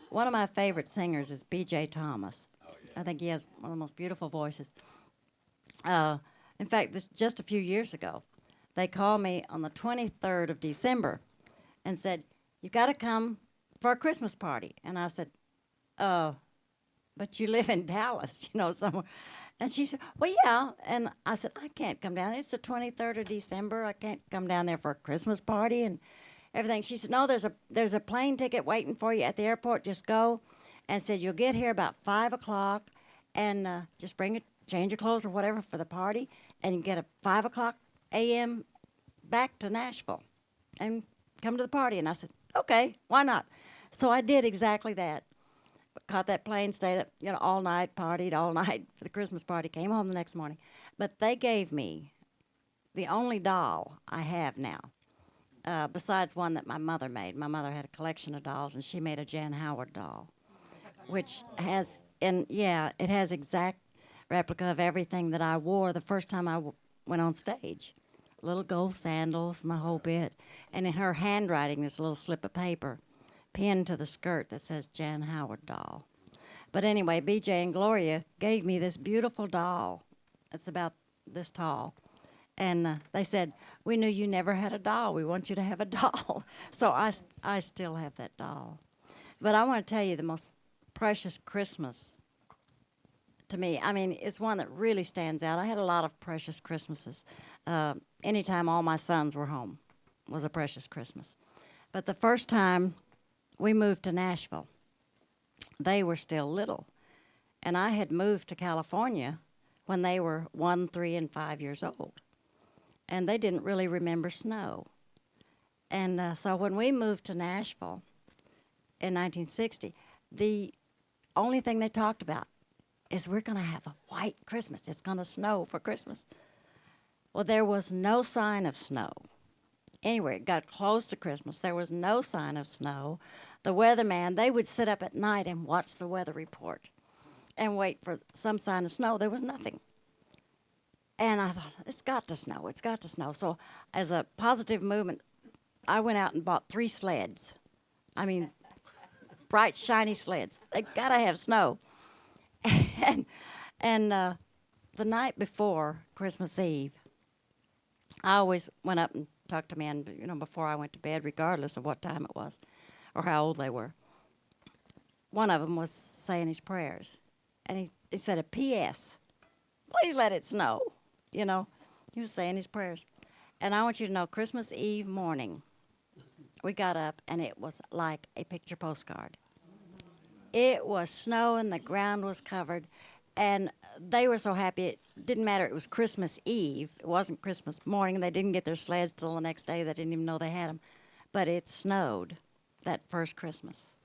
Speaker 6: one of my favorite singers is B.J. Thomas. I think he has one of the most beautiful voices. In fact, just a few years ago, they called me on the 23rd of December and said, "You've got to come for a Christmas party." And I said, "But you live in Dallas, somewhere." And she said, "Well, yeah." And I said, "I can't come down. It's the 23rd of December. I can't come down there for a Christmas party and everything." She said, "No, there's a plane ticket waiting for you at the airport. Just go." And said, "You'll get here about 5 o'clock and just bring a change of clothes or whatever for the party, and you get a 5 o'clock a.m. back to Nashville and come to the party." And I said, "Okay, why not?" So I did exactly that. Caught that plane, stayed up, all night, partied all night for the Christmas party, came home the next morning. But they gave me the only doll I have now, besides one that my mother made. My mother had a collection of dolls, and she made a Jan Howard doll, which has, it has exact replica of everything that I wore the first time I went on stage. Little gold sandals and the whole bit. And in her handwriting, this little slip of paper pinned to the skirt that says Jan Howard doll. But anyway, BJ and Gloria gave me this beautiful doll. It's about this tall. And they said, "We knew you never had a doll. We want you to have a doll." So I still have that doll. But I want to tell you the most precious Christmas to me, it's one that really stands out. I had a lot of precious Christmases. Anytime all my sons were home was a precious Christmas. But the first time we moved to Nashville, they were still little. And I had moved to California when they were 1, 3, and 5 years old. And they didn't really remember snow. And so when we moved to Nashville in 1960, the only thing they talked about is we're going to have a white Christmas. It's going to snow for Christmas. Well, there was no sign of snow. Anyway, it got close to Christmas. There was no sign of snow. The weatherman, they would sit up at night and watch the weather report and wait for some sign of snow. There was nothing. And I thought, it's got to snow. It's got to snow. So as a positive movement, I went out and bought 3 sleds. Bright, shiny sleds. They got to have snow. And the night before Christmas Eve, I always went up and talked to men, before I went to bed, regardless of what time it was or how old they were. One of them was saying his prayers, and he said a P.S. Please let it snow. He was saying his prayers. And I want you to know, Christmas Eve morning, we got up, and it was like a picture postcard. It was snow, and the ground was covered, and they were so happy. It didn't matter. It was Christmas Eve. It wasn't Christmas morning. They didn't get their sleds till the next day. They didn't even know they had them. But it snowed. that first Christmas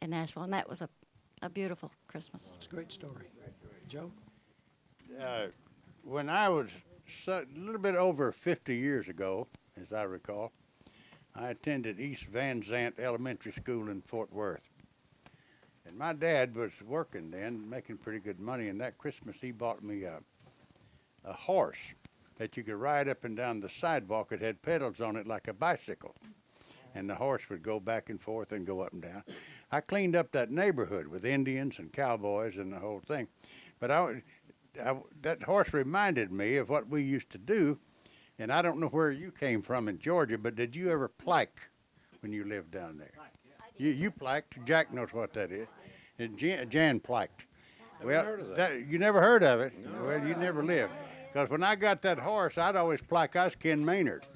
Speaker 6: in Nashville, and that was a beautiful Christmas.
Speaker 9: It's a great story. Joe?
Speaker 14: When I was a little bit over 50 years ago, as I recall, I attended East Van Zant Elementary School in Fort Worth. And my dad was working then, making pretty good money, and that Christmas he bought me a horse that you could ride up and down the sidewalk. It had pedals on it like a bicycle. And the horse would go back and forth and go up and down. I cleaned up that neighborhood with Indians and cowboys and the whole thing. But that horse reminded me of what we used to do. And I don't know where you came from in Georgia, but did you ever plaque when you lived down there? You plaqued. Jack knows what that is. And Jan plaqued. Well,
Speaker 8: heard of that.
Speaker 14: You never heard of it. No. Well, you never lived. Because when I got that horse, I'd always plaque I was Ken Maynard.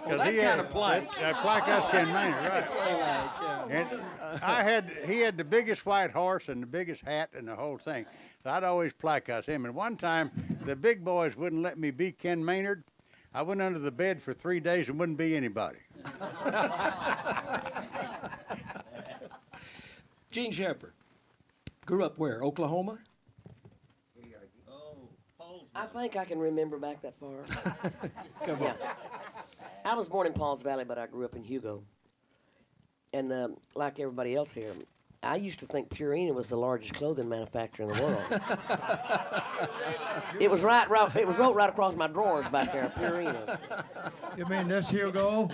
Speaker 9: Well, that kind of plaque.
Speaker 14: That plaque I was Ken Maynard, right. And he had the biggest white horse and the biggest hat and the whole thing. So I'd always plaque us him. And one time, the big boys wouldn't let me be Ken Maynard. I went under the bed for 3 days and wouldn't be anybody.
Speaker 9: Gene Shepard. Grew up where? Oklahoma?
Speaker 22: I think I can remember back that far.
Speaker 9: Come on.
Speaker 22: I was born in Pauls Valley, but I grew up in Hugo. And like everybody else here, I used to think Purina was the largest clothing manufacturer in the world. It was wrote right across my drawers back there, Purina.
Speaker 4: You mean this Hugo?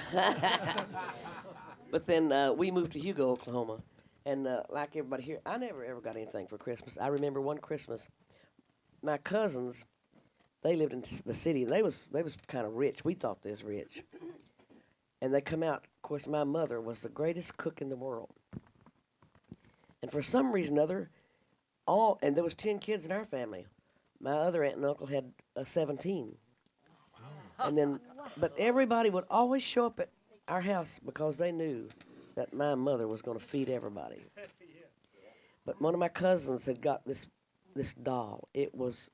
Speaker 22: But then we moved to Hugo, Oklahoma, and like everybody here, I never ever got anything for Christmas. I remember one Christmas, my cousins, they lived in the city. They was kind of rich. We thought they was rich, and they come out. Of course, my mother was the greatest cook in the world, and for some reason or other, and there was 10 kids in our family. My other aunt and uncle had 17, and then, but everybody would always show up at our house because they knew that my mother was going to feed everybody. But one of my cousins had got this doll. It was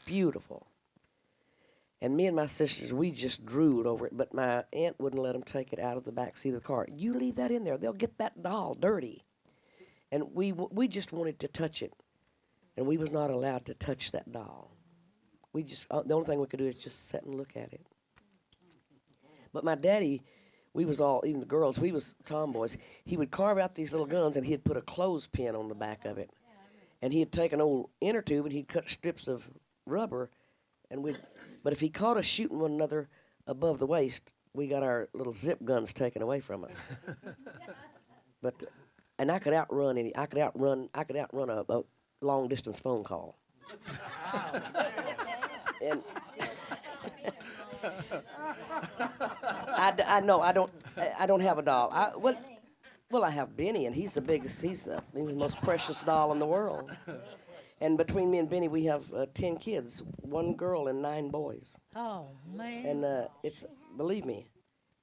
Speaker 22: beautiful. And me and my sisters, we just drooled over it, but my aunt wouldn't let them take it out of the back seat of the car. You leave that in there, they'll get that doll dirty. And we just wanted to touch it, and we was not allowed to touch that doll. We just, the only thing we could do is just sit and look at it. But my daddy, we was all, even the girls, we was tomboys. He would carve out these little guns, and he'd put a clothespin on the back of it. And he'd take an old inner tube, and he'd cut strips of rubber, but if he caught us shooting one another above the waist, we got our little zip guns taken away from us. And I could outrun a long distance phone call. And I know I don't have a doll. Well, I have Benny, and he's the biggest. He's the most precious doll in the world. And between me and Benny, we have 10 kids, 1 girl and 9 boys.
Speaker 11: Oh, man.
Speaker 22: And it's, believe me,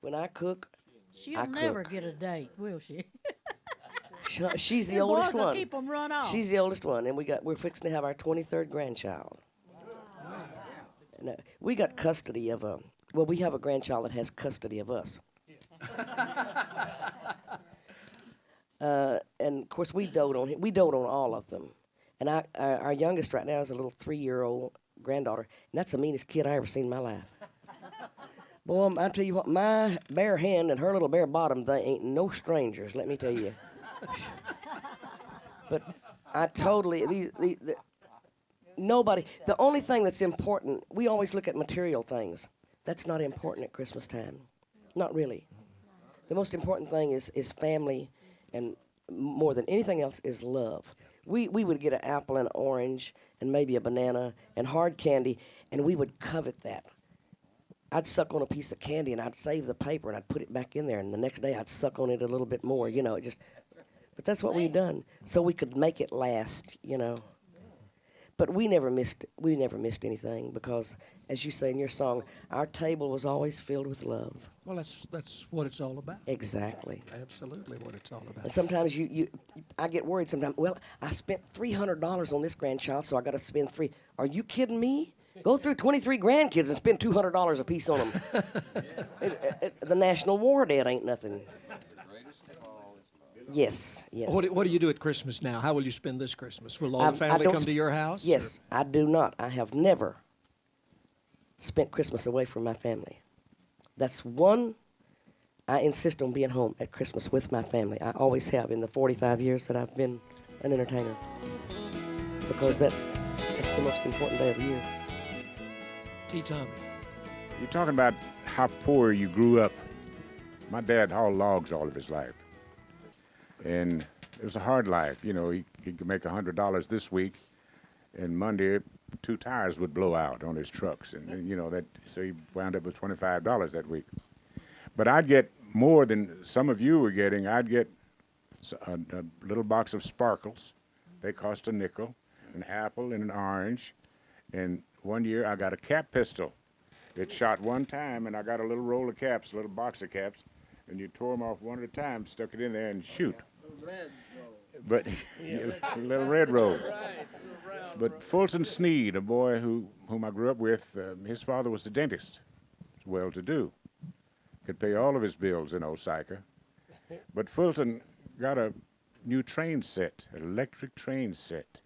Speaker 22: when I cook,
Speaker 11: She'll never get a date, will she?
Speaker 22: She's the
Speaker 11: Them
Speaker 22: oldest
Speaker 11: boys will
Speaker 22: one.
Speaker 11: keep 'em run off.
Speaker 22: She's the oldest one, and we're fixing to have our 23rd grandchild. And, we got custody of we have a grandchild that has custody of us. And of course we dote on all of them. And our youngest right now is a little 3-year-old granddaughter, and that's the meanest kid I ever seen in my life. Boy, I tell you what, my bare hand and her little bare bottom, they ain't no strangers, let me tell you. But I totally, nobody, the only thing that's important, we always look at material things. That's not important at Christmas time. Not really. The most important thing is family, and more than anything else is love. We would get an apple and an orange and maybe a banana and hard candy, and we would covet that. I'd suck on a piece of candy, and I'd save the paper, and I'd put it back in there, and the next day I'd suck on it a little bit more, but that's what we've done, so we could make it last, But we never missed anything because, as you say in your song, our table was always filled with love.
Speaker 9: Well, that's what it's all about.
Speaker 22: Exactly.
Speaker 9: Absolutely what it's all about.
Speaker 22: And sometimes I get worried sometimes. Well, I spent $300 on this grandchild, so I got to spend $300. Are you kidding me? Go through 23 grandkids and spend $200 a piece on them. The National War Debt ain't nothing. Yes, yes.
Speaker 9: What do you do at Christmas now? How will you spend this Christmas? Will all the family come to your house?
Speaker 22: Yes, I do not. I have never spent Christmas away from my family. That's one. I insist on being home at Christmas with my family. I always have in the 45 years that I've been an entertainer. Because that's the most important day of the year.
Speaker 9: T. Tommy.
Speaker 2: You're talking about how poor you grew up. My dad hauled logs all of his life. And it was a hard life. You know, he could make $100 this week, and Monday, 2 tires would blow out on his trucks. And you know, so he wound up with $25 that week. But I'd get more than some of you were getting. I'd get a little box of sparkles. They cost a nickel, an apple and an orange. And one year I got a cap pistol. It shot one time, and I got a little roll of caps, a little box of caps, and you tore them off one at a time, stuck it in there, and shoot. But a little red roll. But Fulton Sneed, a boy whom I grew up with, his father was a dentist, well-to-do, could pay all of his bills in Osaka. But Fulton got a new train set, an electric train set.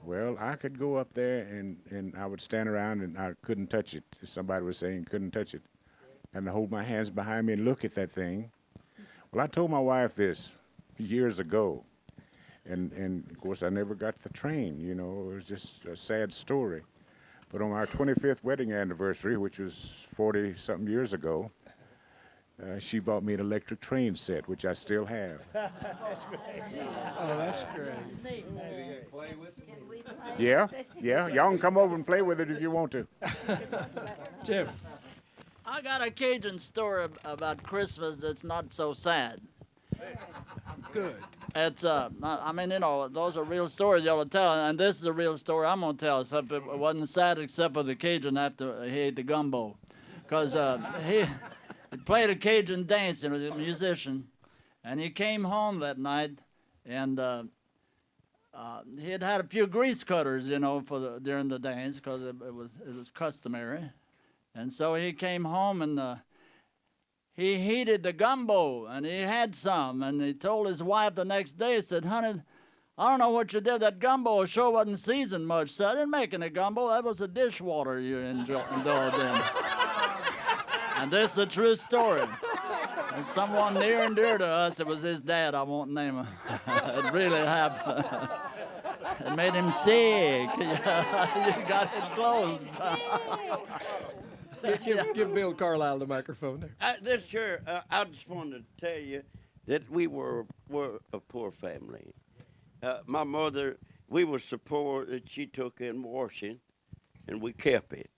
Speaker 2: Well, I could go up there and I would stand around and I couldn't touch it. Somebody was saying couldn't touch it. And I hold my hands behind me and look at that thing. Well, I told my wife this years ago. And of course, I never got the train, you know. It was just a sad story. But on our 25th wedding anniversary, which was 40-something years ago, she bought me an electric train set, which I still have.
Speaker 9: That's great. Oh, that's great.
Speaker 2: Yeah. Y'all can come over and play with it if you want to.
Speaker 9: Jim.
Speaker 5: I got a Cajun story about Christmas that's not so sad.
Speaker 9: Good.
Speaker 5: It's I mean, you know, those are real stories y'all are telling, and this is a real story I'm gonna tell. Except it wasn't sad except for the Cajun after he ate the gumbo, because he played a Cajun dance, and was a musician, and he came home that night, and he had had a few grease cutters, you know, during the dance, because it was customary, and so he came home and. He heated the gumbo, and he had some, and he told his wife the next day, he said, honey, I don't know what you did. That gumbo sure wasn't seasoned much. So I didn't make any gumbo. That was the dishwater you indulged in. And this is a true story. And someone near and dear to us, it was his dad. I won't name him. It really happened. It made him sick. You got it closed.
Speaker 9: Give Bill Carlisle the microphone there.
Speaker 1: I just wanted to tell you that we were a poor family. My mother, we were so poor that she took in washing, and we kept it.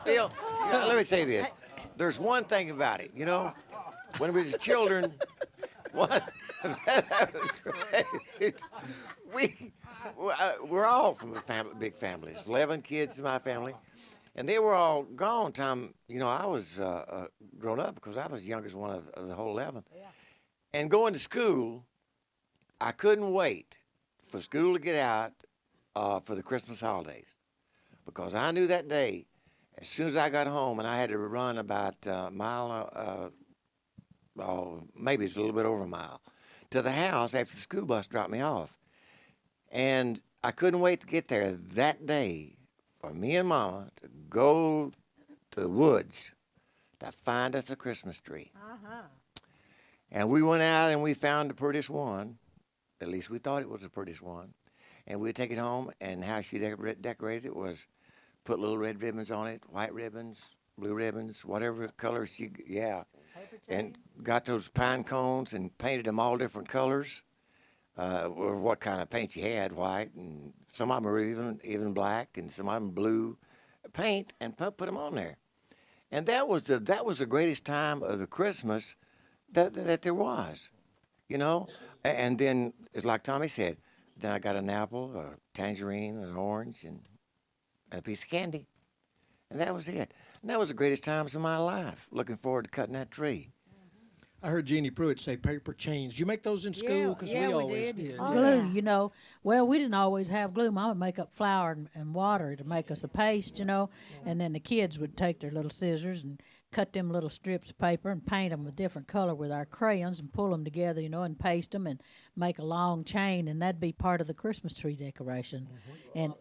Speaker 15: Bill, let me say this. There's one thing about it, you know, when we was children, we're all from big families. 11 kids in my family, and they were all gone. Time, you know, I was grown up because I was the youngest one of the whole 11. Yeah. And going to school, I couldn't wait for school to get out for the Christmas holidays, because I knew that day, as soon as I got home, and I had to run about a mile, maybe it's a little bit over a mile, to the house after the school bus dropped me off. And I couldn't wait to get there that day for me and Mama to go to the woods to find us a Christmas tree. Uh-huh. And we went out and we found the prettiest one. At least we thought it was the prettiest one. And we'd take it home, and how she decorated it was put little red ribbons on it, white ribbons, blue ribbons, whatever color and got those pine cones and painted them all different colors, or what kind of paint you had, white, and some of them were even black, and some of them blue paint, and put them on there. And that was the greatest time of the Christmas that there was, you know. And then, it's like Tommy said, then I got an apple, a tangerine, an orange, and a piece of candy. And that was it. And that was the greatest times of my life, looking forward to cutting that tree.
Speaker 9: I heard Jeannie Pruitt say paper chains. Did you make those in school? Because
Speaker 11: yeah,
Speaker 9: we
Speaker 11: we
Speaker 9: always
Speaker 11: did.
Speaker 9: did.
Speaker 11: Glue, you know. Well, we didn't always have glue. Mama would make up flour and water to make us a paste, you know. And then the kids would take their little scissors and cut them little strips of paper and paint them a different color with our crayons and pull them together, you know, and paste them and make a long chain, and that'd be part of the Christmas tree decoration. And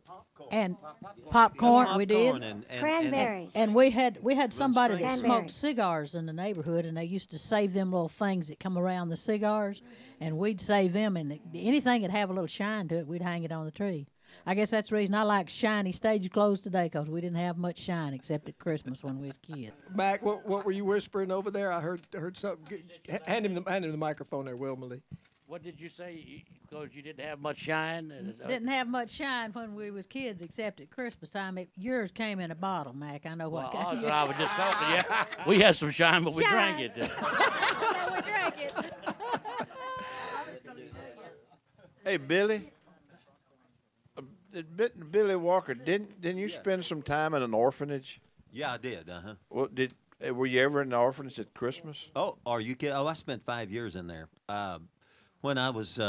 Speaker 11: popcorn, we did.
Speaker 3: Cranberries.
Speaker 11: And we had somebody that
Speaker 3: Cranberries.
Speaker 11: smoked cigars in the neighborhood, and they used to save them little things that come around the cigars, and we'd save them, and anything that have a little shine to it, we'd hang it on the tree. I guess that's the reason I like shiny stage clothes today, because we didn't have much shine except at Christmas when we was kids.
Speaker 9: Mac, what were you whispering over there? I heard something. Hand him the microphone there, Wilma.
Speaker 18: What did you say? Because you didn't have much shine?
Speaker 11: Didn't have much shine when we was kids except at Christmas time. Yours came in a bottle, Mac. I know what.
Speaker 18: Well, I was just talking. Yeah, we had some shine, but we drank it.
Speaker 11: We drank it.
Speaker 13: Hey, Billy. Billy Walker, didn't you spend some time in an orphanage?
Speaker 12: Yeah, I did.
Speaker 13: Well, were you ever in the orphanage at Christmas?
Speaker 12: Oh, are you kidding? Oh, I spent 5 years in there. When I was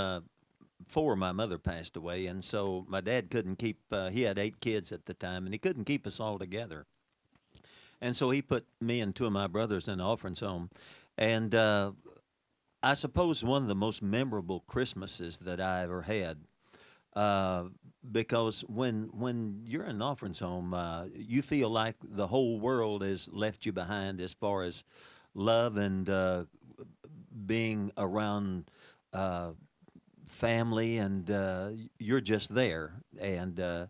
Speaker 12: 4, my mother passed away, and so my dad couldn't keep. He had 8 kids at the time, and he couldn't keep us all together. And so he put me and 2 of my brothers in the orphan's home, and I suppose one of the most memorable Christmases that I ever had. Because when you're in an orphan's home, you feel like the whole world has left you behind as far as love and being around family, and you're just there. And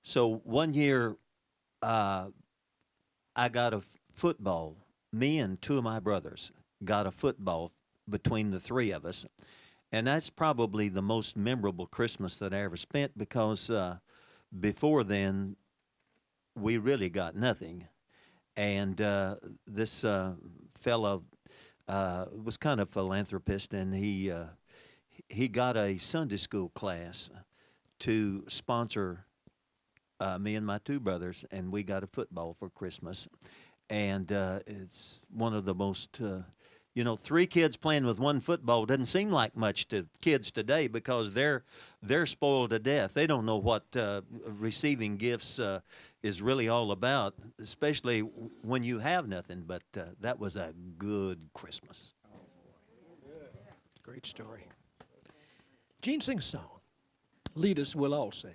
Speaker 12: so one year, I got a football. Me and 2 of my brothers got a football between the 3 of us. And that's probably the most memorable Christmas that I ever spent, because before then, we really got nothing. And this fellow was kind of a philanthropist, and he got a Sunday school class to sponsor me and my 2 brothers, and we got a football for Christmas. And it's one of the most... 3 kids playing with 1 football doesn't seem like much to kids today, because they're spoiled to death. They don't know what receiving gifts is really all about, especially when you have nothing. But that was a good Christmas.
Speaker 9: Great story. Gene, sing a song. Lead us, we'll all sing.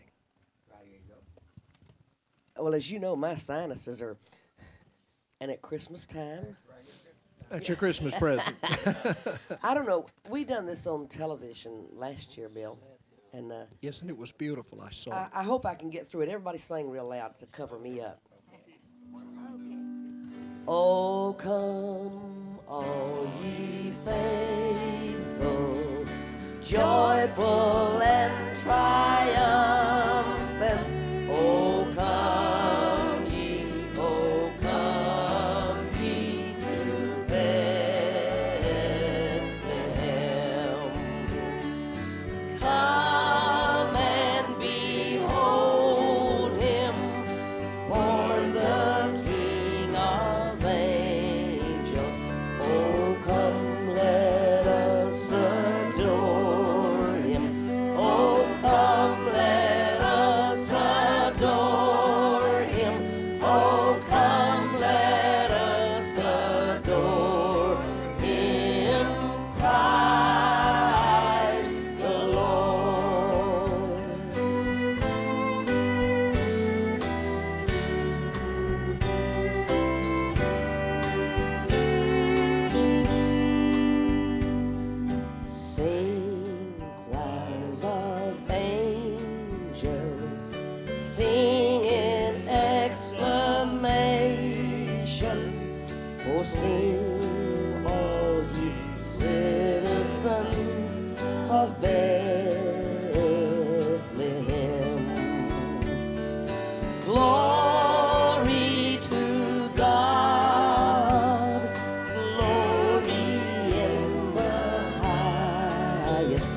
Speaker 22: Well, as you know, my sinuses are, and at Christmas time.
Speaker 9: That's your Christmas present.
Speaker 22: I don't know. We done this on television last year, Bill, and
Speaker 9: yes, and it was beautiful. I saw it.
Speaker 22: I hope I can get through it. Everybody sang real loud to cover me up. Oh, come, all ye faithful, joyful and triumphant. Oh, come ye, oh, come ye to Bethlehem. Come and behold him, born the King of angels. Oh, come, let us adore him. Oh, come, let us adore him. Oh, come, let us adore him, Christ the Lord. Sing, choirs of angels, sing in exclamation. Oh, sing, all ye citizens of Bethlehem. Glory to God, glory in the highest.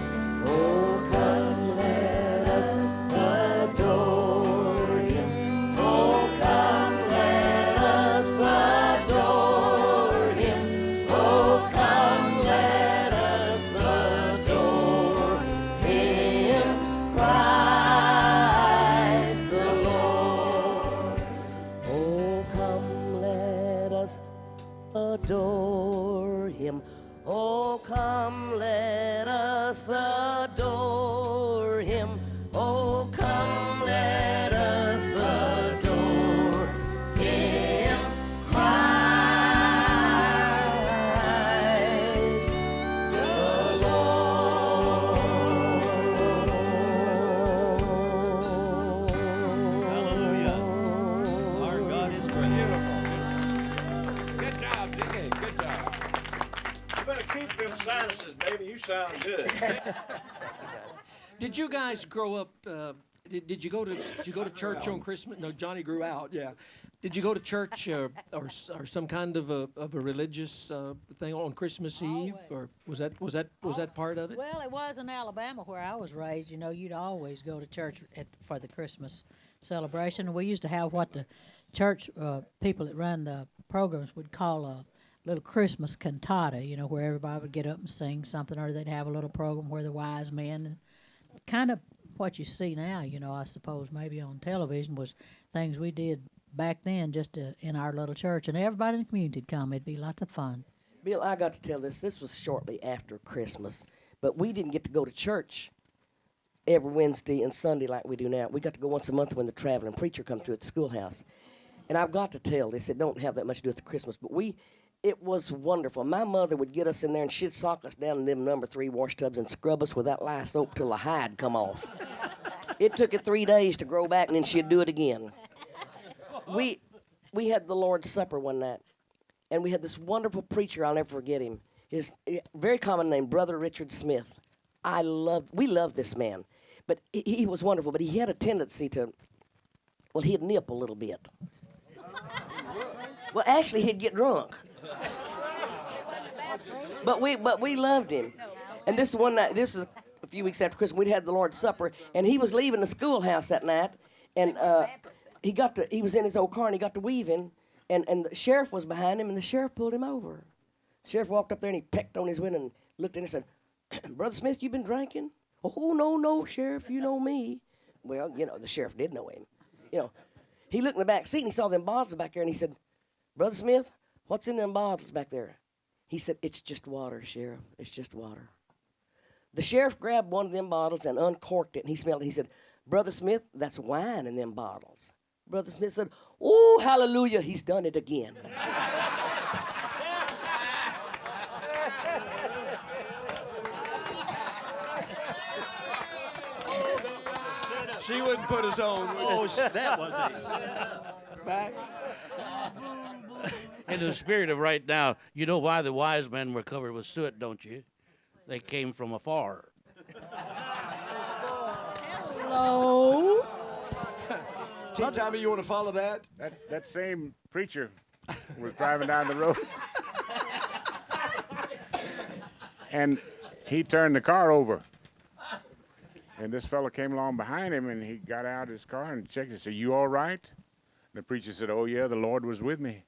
Speaker 22: Oh, come, let us adore him. Oh, come, let us adore him. Oh, come, adore him. Oh, come, let us adore him. Oh, come, let us adore him. Christ the Lord.
Speaker 12: Hallelujah. Our God is great.
Speaker 8: Good job, Jimmy. Good job.
Speaker 13: You better keep them sinuses, baby. You sound good.
Speaker 9: Did you guys grow up? Did you go to church on Christmas? No, Johnny grew out. Yeah. Did you go to church or some kind of a religious thing on Christmas Eve, or was that part of it?
Speaker 11: Well, it was in Alabama where I was raised. You know, you'd always go to church for the Christmas celebration. And we used to have what the church people that run the programs would call a little Christmas cantata, you know, where everybody would get up and sing something, or they'd have a little program where the wise men, kind of what you see now, you know, I suppose maybe on television, was things we did back then just in our little church, and everybody in the community would come. It'd be lots of fun.
Speaker 22: Bill, I got to tell this. This was shortly after Christmas, but we didn't get to go to church every Wednesday and Sunday like we do now. We got to go once a month when the traveling preacher comes through at the schoolhouse. And I've got to tell this, it don't have that much to do with the Christmas, but it was wonderful. My mother would get us in there and she'd sock us down in them number 3 wash tubs and scrub us with that lye soap till the hide come off. It took it 3 days to grow back, and then she'd do it again. We had the Lord's Supper one night, and we had this wonderful preacher. I'll never forget him. His very common name, Brother Richard Smith. We loved this man, but he was wonderful. But he had a tendency to, well, he'd nip a little bit. Well, actually, he'd get drunk. But we loved him. And this one night, this is a few weeks after Christmas, we'd had the Lord's Supper, and he was leaving the schoolhouse that night, and he was in his old car, and he got to weaving, and the sheriff was behind him, and the sheriff pulled him over. The sheriff walked up there, and he pecked on his window and looked in and said, "Brother Smith, you been drinking?" "Oh, no, Sheriff, you know me." Well, you know, the sheriff did know him. You know, he looked in the back seat, and he saw them bottles back there, and he said, "Brother Smith, what's in them bottles back there?" He said, "It's just water, Sheriff. It's just water." The sheriff grabbed one of them bottles and uncorked it, and he smelled it. He said, "Brother Smith, that's wine in them bottles." Brother Smith said, "Oh, hallelujah, he's done it again."
Speaker 9: She wouldn't put us on.
Speaker 12: Oh, that was a setup.
Speaker 9: Back.
Speaker 18: In the spirit of right now, you know why the wise men were covered with soot, don't you? They came from afar.
Speaker 11: Hello.
Speaker 9: Tea Tommy, you want to follow that?
Speaker 2: That same preacher was driving down the road. And he turned the car over. And this fella came along behind him, and he got out of his car and checked and said, "You all right?" And the preacher said, "Oh, yeah, the Lord was with me."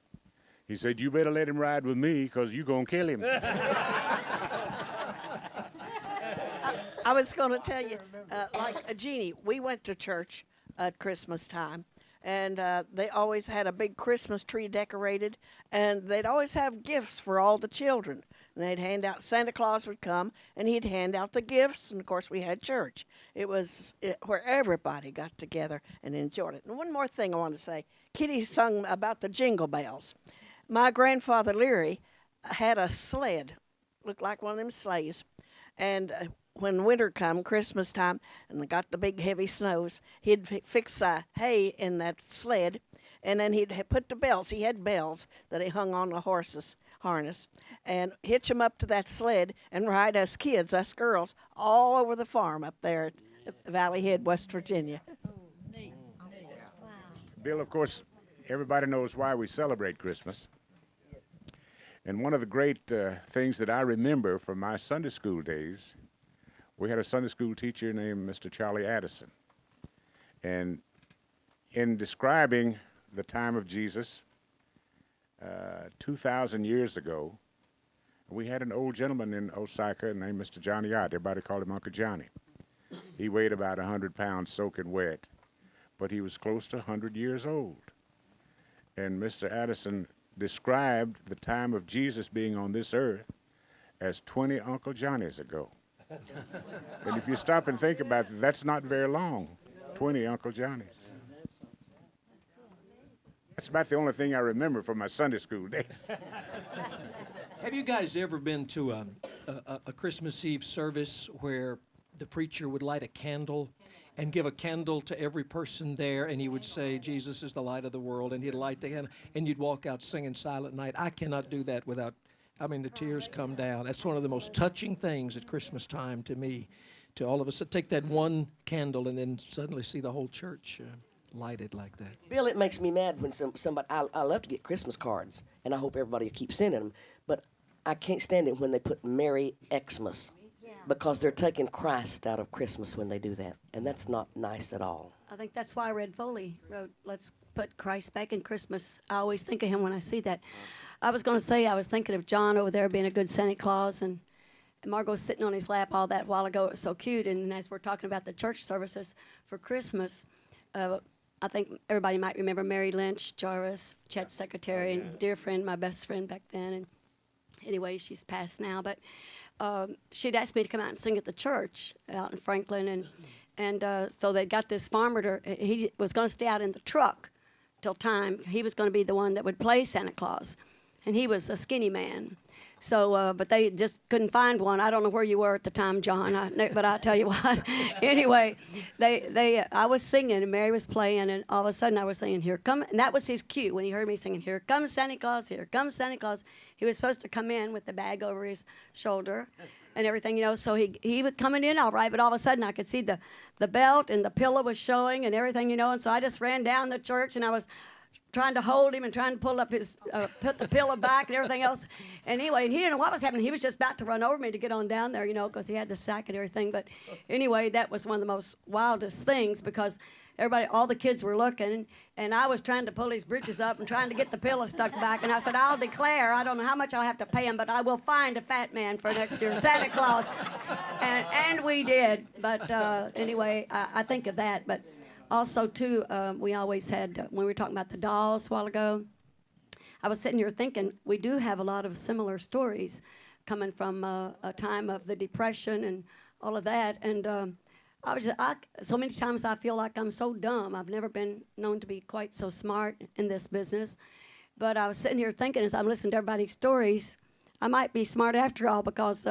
Speaker 2: He said, "You better let him ride with me, because you're going to kill him."
Speaker 7: I was going to tell you, like Jeannie, we went to church at Christmas time, and they always had a big Christmas tree decorated, and they'd always have gifts for all the children. And they'd hand out, Santa Claus would come, and he'd hand out the gifts, and of course we had church. It was where everybody got together and enjoyed it. And one more thing I want to say, Kitty sung about the Jingle Bells. My grandfather Leary had a sled, looked like one of them sleighs, and when winter come, Christmas time, and they got the big heavy snows, he'd fix hay in that sled, and then he'd put the bells. He had bells that he hung on the horse's harness, and hitch them up to that sled and ride us kids, us girls, all over the farm up there at Valley Head, West Virginia.
Speaker 2: Bill, of course, everybody knows why we celebrate Christmas. And one of the great things that I remember from my Sunday school days, we had a Sunday school teacher named Mr. Charlie Addison. And in describing the time of Jesus, 2,000 years ago, we had an old gentleman in Osaka named Mr. Johnny Ott. Everybody called him Uncle Johnny. He weighed about 100 pounds soaking wet, but he was close to 100 years old. And Mr. Addison described the time of Jesus being on this earth as 20 Uncle Johnnies ago. And if you stop and think about it, that's not very long, 20 Uncle Johnnies. That's about the only thing I remember from my Sunday school days.
Speaker 9: Have you guys ever been to a Christmas Eve service where the preacher would light a candle and give a candle to every person there, and he would say, Jesus is the light of the world, and he'd light the candle, and you'd walk out singing Silent Night? I cannot do that without, the tears come down. That's one of the most touching things at Christmas time to me, to all of us. Take that one candle and then suddenly see the whole church lighted like that.
Speaker 22: Bill, it makes me mad when somebody, I love to get Christmas cards, and I hope everybody keeps sending them, but I can't stand it when they put Merry Xmas, because they're taking Christ out of Christmas when they do that, and that's not nice at all.
Speaker 16: I think that's why Red Foley wrote, let's put Christ back in Christmas. I always think of him when I see that. I was going to say, I was thinking of John over there being a good Santa Claus, and Margo sitting on his lap all that while ago. It was so cute, and as we're talking about the church services for Christmas, I think everybody might remember Mary Lynch Jarvis, Chet's secretary, and dear friend, my best friend back then. And anyway, she's passed now, but she'd asked me to come out and sing at the church out in Franklin, and so they got this farmer he was going to stay out in the truck till time. He was going to be the one that would play Santa Claus, and he was a skinny man. So, but they just couldn't find one. I don't know where you were at the time, John, but I'll tell you what. Anyway, I was singing, and Mary was playing, and all of a sudden I was singing, "Here Come," and that was his cue when he heard me singing, "Here comes Santa Claus, here comes Santa Claus." He was supposed to come in with the bag over his shoulder and everything, so he was coming in all right, but all of a sudden I could see the belt and the pillow was showing and everything, and so I just ran down the church, and I was trying to hold him and trying to pull up his, put the pillow back and everything else. And anyway, and he didn't know what was happening. He was just about to run over me to get on down there, because he had the sack and everything. But anyway, that was one of the most wildest things, because all the kids were looking, and I was trying to pull his britches up and trying to get the pillow stuck back. And I said, I'll declare, I don't know how much I'll have to pay him, but I will find a fat man for next year, Santa Claus. And we did. But anyway, I think of that. But also, too, we always had, when we were talking about the dolls a while ago, I was sitting here thinking we do have a lot of similar stories coming from a time of the Depression and all of that. And so many times I feel like I'm so dumb. I've never been known to be quite so smart in this business. But I was sitting here thinking, as I'm listening to everybody's stories, I might be smart after all, because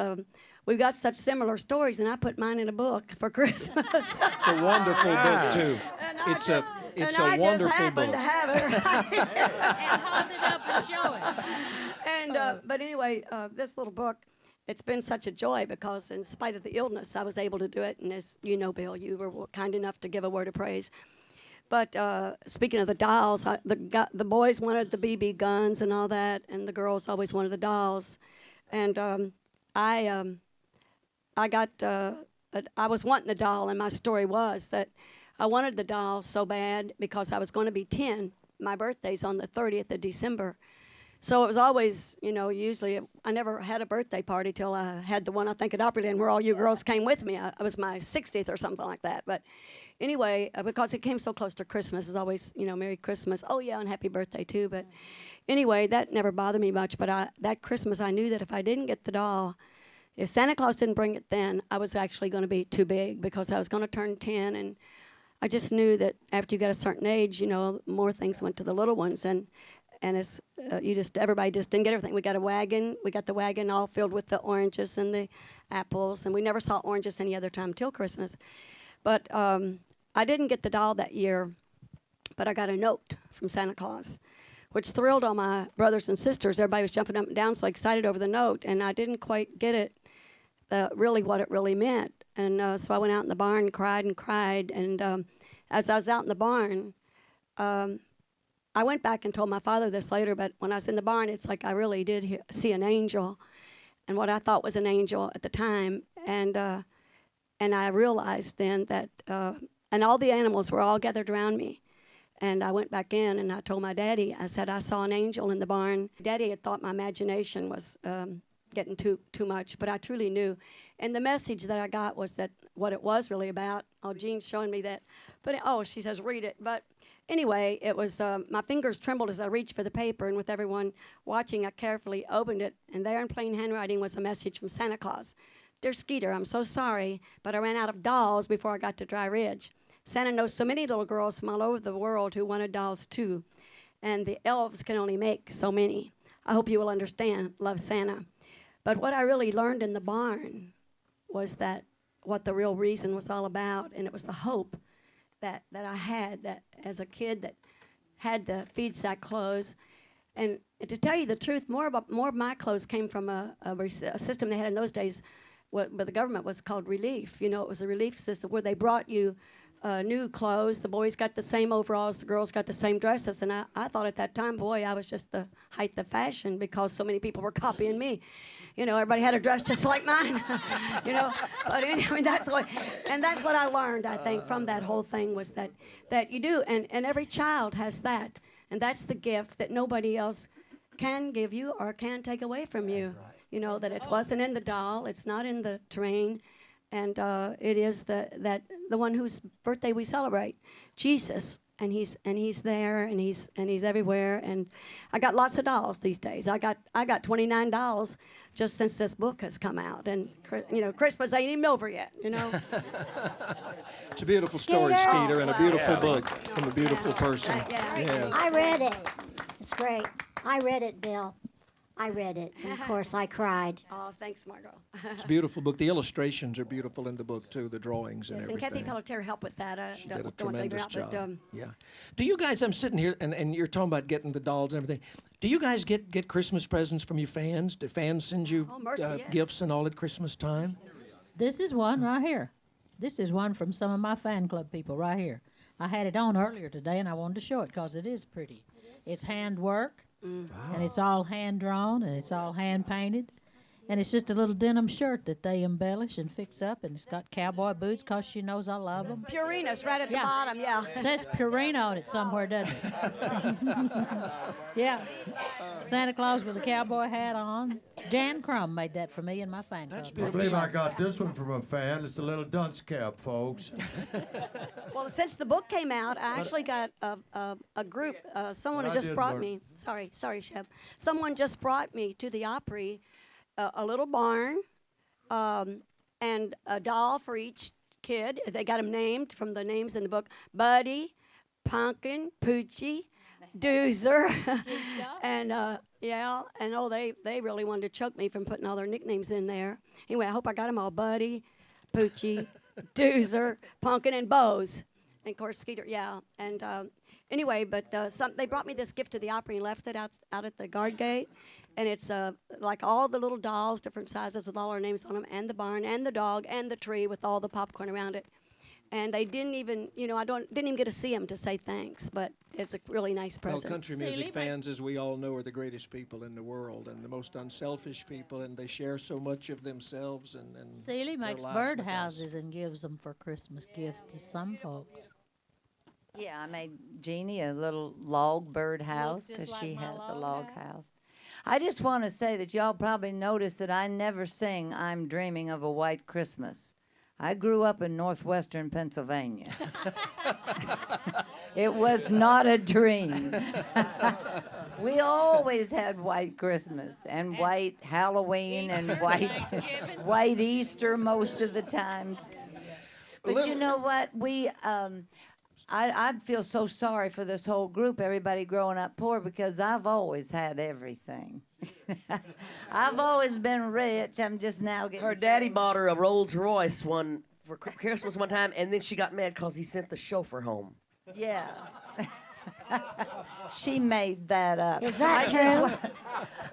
Speaker 16: we've got such similar stories, and I put mine in a book for Christmas.
Speaker 9: It's a wonderful book, too. It's a wonderful book.
Speaker 16: To have it.
Speaker 11: And hold it up and show it.
Speaker 16: And but anyway, this little book, it's been such a joy, because in spite of the illness, I was able to do it. And as you know, Bill, you were kind enough to give a word of praise. But speaking of the dolls, the boys wanted the BB guns and all that, and the girls always wanted the dolls. And I was wanting a doll, and my story was that I wanted the doll so bad because I was going to be 10. My birthday's on the 30th of December. So it was always, usually I never had a birthday party till I had the one, I think, at Opryland, where all you girls came with me. It was my 60th or something like that. But anyway, because it came so close to Christmas, it's always, Merry Christmas. Oh, yeah, and happy birthday, too. But anyway, that never bothered me much. But that Christmas, I knew that if I didn't get the doll, if Santa Claus didn't bring it then, I was actually going to be too big, because I was going to turn 10, and I just knew that after you got a certain age, more things went to the little ones, and it's everybody just didn't get everything. We got a wagon. We got the wagon all filled with the oranges and the apples, and we never saw oranges any other time till Christmas. But I didn't get the doll that year, but I got a note from Santa Claus, which thrilled all my brothers and sisters. Everybody was jumping up and down, so excited over the note, and I didn't quite get it. Really what it really meant. And so I went out in the barn and cried. And as I was out in the barn, I went back and told my father this later, but when I was in the barn, it's like I really did see an angel, and what I thought was an angel at the time. And I realized then that, and all the animals were all gathered around me. And I went back in and I told my daddy, I said, I saw an angel in the barn. Daddy had thought my imagination was getting too much, but I truly knew. And the message that I got was that what it was really about. Oh, Jean's showing me that. But she says, read it. But Anyway, it was my fingers trembled as I reached for the paper, and with everyone watching, I carefully opened it, and there in plain handwriting was a message from Santa Claus. Dear Skeeter, I'm so sorry, but I ran out of dolls before I got to Dry Ridge. Santa knows so many little girls from all over the world who wanted dolls too, and the elves can only make so many. I hope you will understand. Love, Santa. But what I really learned in the barn was that what the real reason was all about, and it was the hope that I had that as a kid that had the feed sack clothes. And to tell you the truth, more of my clothes came from a system they had in those days, what the government was called relief. You know, it was a relief system where they brought you new clothes. The boys got the same overalls, the girls got the same dresses. And I thought at that time, boy, I was just the height of fashion because so many people were copying me. You know, everybody had a dress just like mine. You know, but anyway, that's what I learned, I think, from that whole thing was that you do, and every child has that, and that's the gift that nobody else can give you or can take away from you. Right. You know, that it wasn't in the doll, it's not in the train, and it is the one whose birthday we celebrate, Jesus. And he's there, and he's everywhere. And I got lots of dolls these days. I got 29 dolls just since this book has come out. And you know, Christmas ain't even over yet. You know.
Speaker 9: It's a beautiful story, Skeeter, and a beautiful book from a beautiful person.
Speaker 3: Yeah. I read it. It's great. I read it, Bill. I read it, and of course I cried.
Speaker 16: Oh, thanks, Margo.
Speaker 9: It's a beautiful book. The illustrations are beautiful in the book too. The drawings and everything.
Speaker 16: And Kathy Pelletier helped with that.
Speaker 9: She did a tremendous job.
Speaker 16: But,
Speaker 9: yeah. Do you guys? I'm sitting here, and you're talking about getting the dolls and everything. Do you guys get Christmas presents from your fans? Do fans send you gifts and all at Christmas time?
Speaker 11: This is one right here. This is one from some of my fan club people right here. I had it on earlier today, and I wanted to show it because it is pretty. It's handwork. And it's all hand drawn, and it's all hand painted, and it's just a little denim shirt that they embellish and fix up, and it's got cowboy boots because she knows I love them.
Speaker 16: Purina's right at the bottom, yeah.
Speaker 11: It says Purina on it somewhere, doesn't it? Yeah. Santa Claus with a cowboy hat on. Jan Crum made that for me in my fan club.
Speaker 4: I believe I got this one from a fan. It's a little dunce cap, folks.
Speaker 16: Well, since the book came out, I actually got a group. Someone had just brought me. Sorry, Shep. Someone just brought me to the Opry a little barn and a doll for each kid. They got them named from the names in the book: Buddy, Pumpkin, Poochie, Doozer, and they really wanted to choke me from putting all their nicknames in there. Anyway, I hope I got them all: Buddy, Poochie, Doozer, Pumpkin, and Bose. And of course, Skeeter, yeah. And anyway, but they brought me this gift to the Opry and left it out at the guard gate. And it's like all the little dolls, different sizes with all our names on them, and the barn, and the dog, and the tree with all the popcorn around it. And they didn't even, didn't even get to see them to say thanks, but it's a really nice present.
Speaker 9: Well, country music fans, as we all know, are the greatest people in the world and the most unselfish people, and they share so much of themselves. And
Speaker 11: Celie makes birdhouses and gives them for Christmas gifts to some folks.
Speaker 17: Yeah, I made Jeannie a little log birdhouse because she has a log house. I just want to say that y'all probably noticed that I never sing "I'm Dreaming of a White Christmas." I grew up in northwestern Pennsylvania. It was not a dream. We always had white Christmas and white Halloween and white Easter most of the time. But you know what? I feel so sorry for this whole group, everybody growing up poor, because I've always had everything. I've always been rich. I'm just now getting...
Speaker 22: Her daddy bought her a Rolls Royce for Christmas one time, and then she got mad because he sent the chauffeur home.
Speaker 17: Yeah. She made that up.
Speaker 3: Is that true?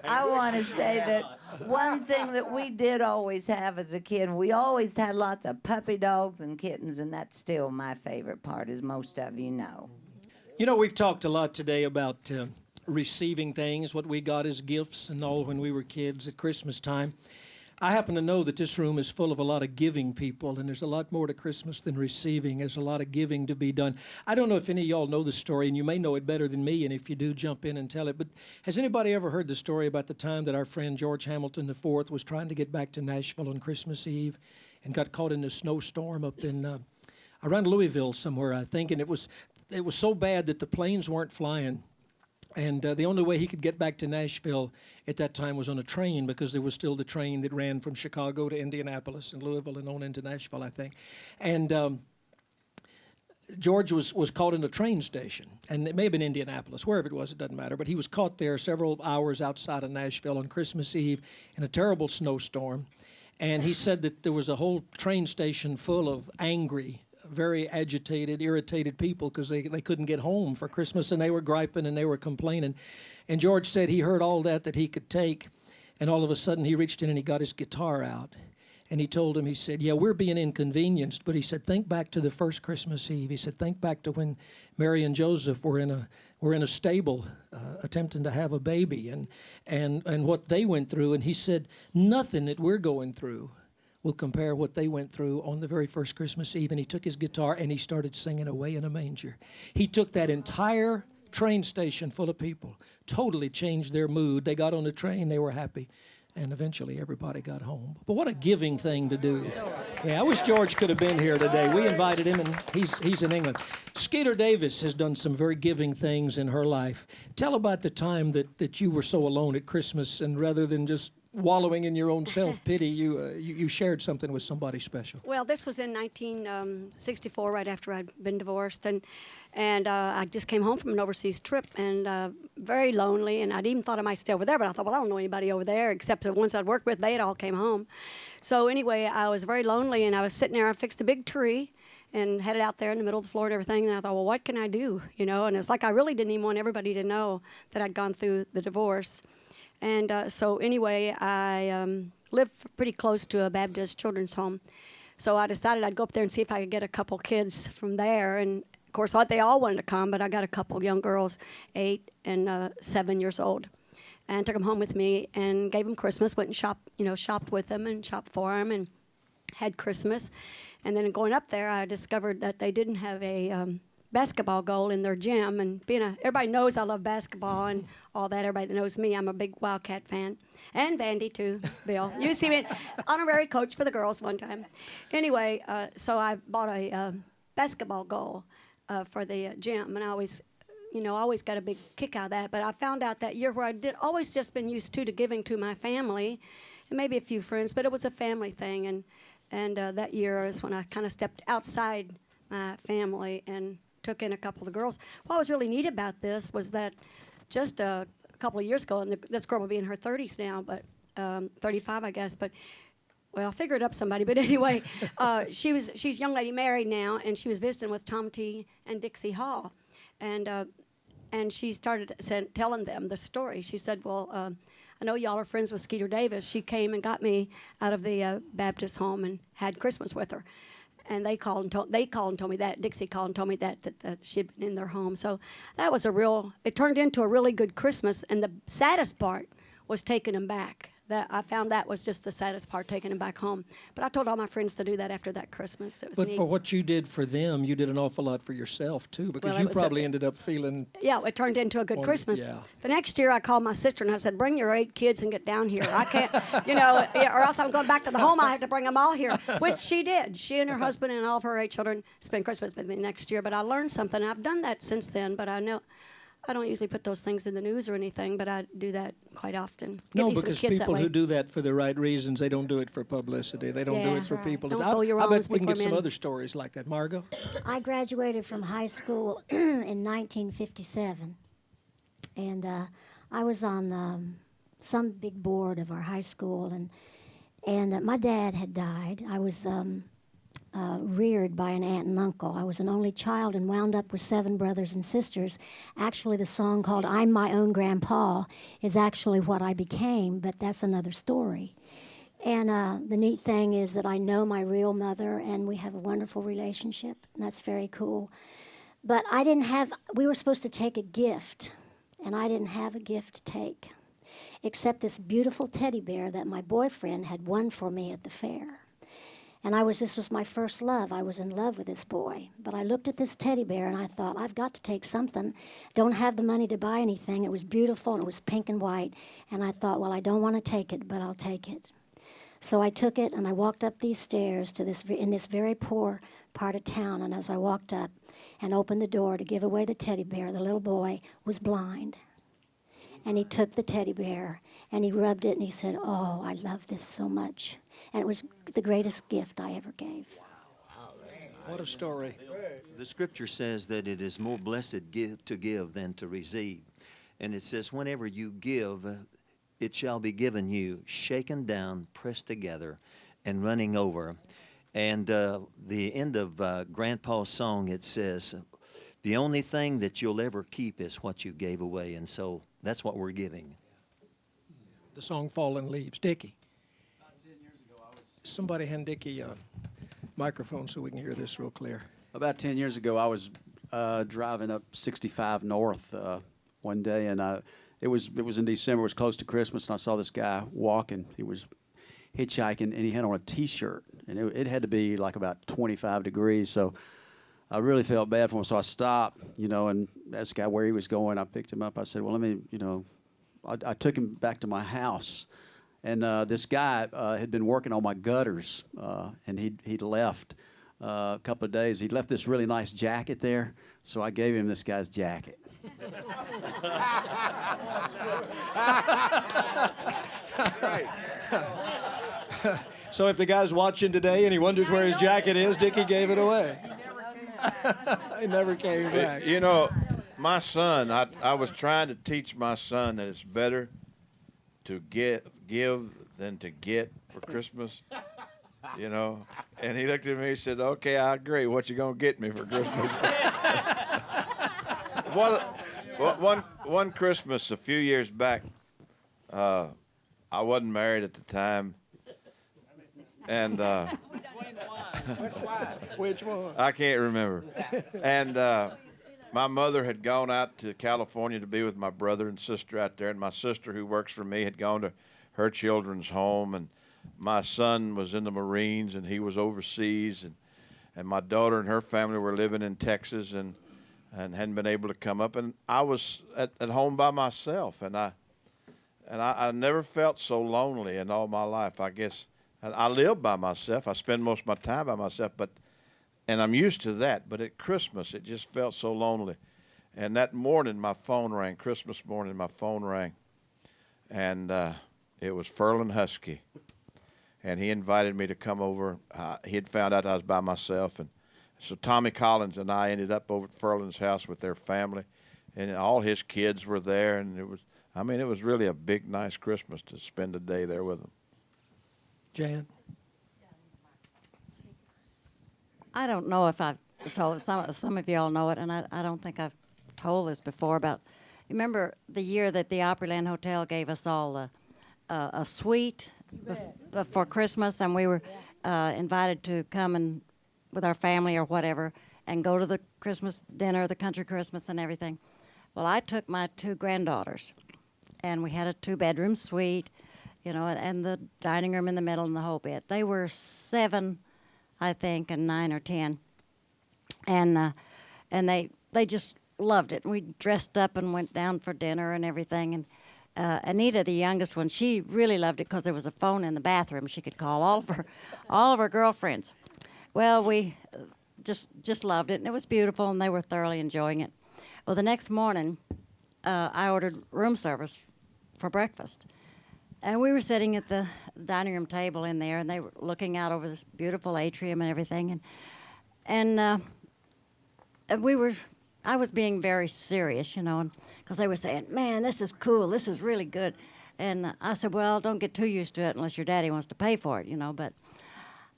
Speaker 17: I want to say that one thing that we did always have as a kid, we always had lots of puppy dogs and kittens, and that's still my favorite part, as most of you know.
Speaker 9: You know, we've talked a lot today about receiving things, what we got as gifts and all when we were kids at Christmas time. I happen to know that this room is full of a lot of giving people, and there's a lot more to Christmas than receiving. There's a lot of giving to be done. I don't know if any of y'all know the story, and you may know it better than me, and if you do, jump in and tell it. But has anybody ever heard the story about the time that our friend George Hamilton IV was trying to get back to Nashville on Christmas Eve and got caught in a snowstorm up in around Louisville somewhere, I think, and it was it was so bad that the planes weren't flying. And the only way he could get back to Nashville at that time was on a train, because there was still the train that ran from Chicago to Indianapolis and Louisville and on into Nashville, I think. And George was caught in a train station, and it may have been Indianapolis, wherever it was, it doesn't matter, but he was caught there several hours outside of Nashville on Christmas Eve in a terrible snowstorm. And he said that there was a whole train station full of angry, very agitated, irritated people because they couldn't get home for Christmas, and they were griping and they were complaining. And George said he heard all that he could take, and all of a sudden he reached in and he got his guitar out. And he told him, he said, yeah, we're being inconvenienced, but he said, think back to the first Christmas Eve. He said, think back to when Mary and Joseph were in a stable attempting to have a baby, and what they went through. And he said, nothing that we're going through will compare what they went through on the very first Christmas Eve. And he took his guitar and he started singing Away in a Manger. He took that entire train station full of people, totally changed their mood. They got on the train, they were happy. And eventually everybody got home. But what a giving thing to do. Yeah, I wish George could have been here today. We invited him, and he's in England. Skeeter Davis has done some very giving things in her life. Tell about the time that you were so alone at Christmas, and rather than just wallowing in your own self-pity, you shared something with somebody special.
Speaker 16: Well, this was in 1964, right after I'd been divorced, and I just came home from an overseas trip, and very lonely, and I'd even thought I might stay over there, but I thought, well, I don't know anybody over there except the ones I'd worked with. They had all came home. So anyway, I was very lonely, and I was sitting there. I fixed a big tree and had it out there in the middle of the floor and everything, and I thought, well, what can I do? You know, and it's like I really didn't even want everybody to know that I'd gone through the divorce. And so anyway, I lived pretty close to a Baptist children's home. So I decided I'd go up there and see if I could get a couple kids from there. And of course, I thought they all wanted to come, but I got a couple young girls, 8 and 7 years old, and took them home with me and gave them Christmas. Went and shopped with them and shopped for them and had Christmas. And then going up there, I discovered that they didn't have a basketball goal in their gym. And everybody knows I love basketball and all that. Everybody that knows me, I'm a big Wildcat fan. And Vandy, too, Bill. You see me, honorary coach for the girls one time. Anyway, so I bought a basketball goal for the gym, and I always got a big kick out of that. But I found out that year where I did always just been used to giving to my family, and maybe a few friends, but it was a family thing. And that year is when I kind of stepped outside my family and took in a couple of the girls. What was really neat about this was that just a couple of years ago, and this girl will be in her 30s now, but 35, I guess, but well, I'll figure it up somebody. But anyway, she's a young lady married now, and she was visiting with Tom T. and Dixie Hall. And she started telling them the story. She said, well, I know y'all are friends with Skeeter Davis. She came and got me out of the Baptist home and had Christmas with her. And they called and told me that. Dixie called and told me that she'd been in their home. So that was it turned into a really good Christmas. And the saddest part was taking them back. I found that was just the saddest part, taking them back home. But I told all my friends to do that after that Christmas. It was neat.
Speaker 9: For what you did for them, you did an awful lot for yourself, too, because you probably ended up feeling...
Speaker 16: Yeah, it turned into a good Christmas. Yeah. The next year, I called my sister, and I said, bring your 8 kids and get down here. I can't, or else I'm going back to the home. I have to bring them all here, which she did. She and her husband and all of her 8 children spent Christmas with me next year. But I learned something. I've done that since then, but I know... I don't usually put those things in the news or anything, but I do that quite often.
Speaker 9: No, because people who do that for the right reasons, they don't do it for publicity. They don't do it for people.
Speaker 16: Don't
Speaker 9: I bet we can get some other stories like that. Margo?
Speaker 3: I graduated from high school in 1957, and I was on some big board of our high school, and my dad had died. I was reared by an aunt and uncle. I was an only child and wound up with 7 brothers and sisters. Actually, the song called I'm My Own Grandpa is actually what I became, but that's another story. And the neat thing is that I know my real mother, and we have a wonderful relationship, and that's very cool. But we were supposed to take a gift, and I didn't have a gift to take, except this beautiful teddy bear that my boyfriend had won for me at the fair. And this was my first love. I was in love with this boy. But I looked at this teddy bear and I thought, I've got to take something. Don't have the money to buy anything. It was beautiful and it was pink and white. And I thought, well, I don't want to take it, but I'll take it. So I took it and I walked up these stairs in this very poor part of town. And as I walked up, and opened the door to give away the teddy bear. The little boy was blind. And he took the teddy bear and he rubbed it and he said, "Oh, I love this so much." And it was the greatest gift I ever gave.
Speaker 9: What a story.
Speaker 12: The scripture says that it is more blessed to give than to receive. And it says, whenever you give, it shall be given you, shaken down, pressed together, and running over. And the end of Grandpa's song, it says, the only thing that you'll ever keep is what you gave away. And so that's what we're giving.
Speaker 9: The song Fallen Leaves. Dickie. Somebody hand Dickie a microphone so we can hear this real clear.
Speaker 10: About 10 years ago, I was driving up 65 North one day, and it was in December. It was close to Christmas, and I saw this guy walking. He was hitchhiking, and he had on a T-shirt, and it had to be like about 25 degrees. So I really felt bad for him. So I stopped, and asked the guy where he was going. I picked him up. I said, "Well, let me, I took him back to my house." And this guy had been working on my gutters, and he'd left a couple of days. He left this really nice jacket there, so I gave him this guy's jacket.
Speaker 9: Right. So if the guy's watching today and he wonders where his jacket is, Dickie gave it away. He never came back.
Speaker 13: My son, I was trying to teach my son that it's better to give than to get for Christmas, And he looked at me and said, "Okay, I agree. What you gonna get me for Christmas?" One Christmas a few years back, I wasn't married at the time, and
Speaker 9: Which one?
Speaker 13: I can't remember. And my mother had gone out to California to be with my brother and sister out there, and my sister, who works for me, had gone to her children's home, and my son was in the Marines, and he was overseas, and my daughter and her family were living in Texas and hadn't been able to come up, and I was at home by myself, and I never felt so lonely in all my life. I guess I live by myself. I spend most of my time by myself, and I'm used to that. But at Christmas, it just felt so lonely. And that morning, my phone rang. Christmas morning, my phone rang, and it was Ferlin Husky, and he invited me to come over. He had found out I was by myself, and so Tommy Collins and I ended up over at Ferlin's house with their family, and all his kids were there, and it was really a big, nice Christmas to spend a day there with them.
Speaker 9: Jan?
Speaker 6: I don't know if I've told some of y'all know it, and I don't think I've told this before about. Remember the year that the Opryland Hotel gave us all a suite for Christmas, and we were invited to come and with our family or whatever, and go to the Christmas dinner, the country Christmas and everything. Well, I took my two granddaughters, and we had a 2-bedroom suite, and the dining room in the middle and the whole bit. They were 7, I think, and 9 or 10, and they just loved it. We dressed up and went down for dinner and everything, and Anita, the youngest one, she really loved it because there was a phone in the bathroom. She could call all of her girlfriends. Well, we just loved it, and it was beautiful, and they were thoroughly enjoying it. Well, the next morning, I ordered room service for breakfast, and we were sitting at the dining room table in there, and they were looking out over this beautiful atrium and everything, and I was being very serious, because they were saying, "Man, this is cool, this is really good," and I said, "Well, don't get too used to it unless your daddy wants to pay for it, but."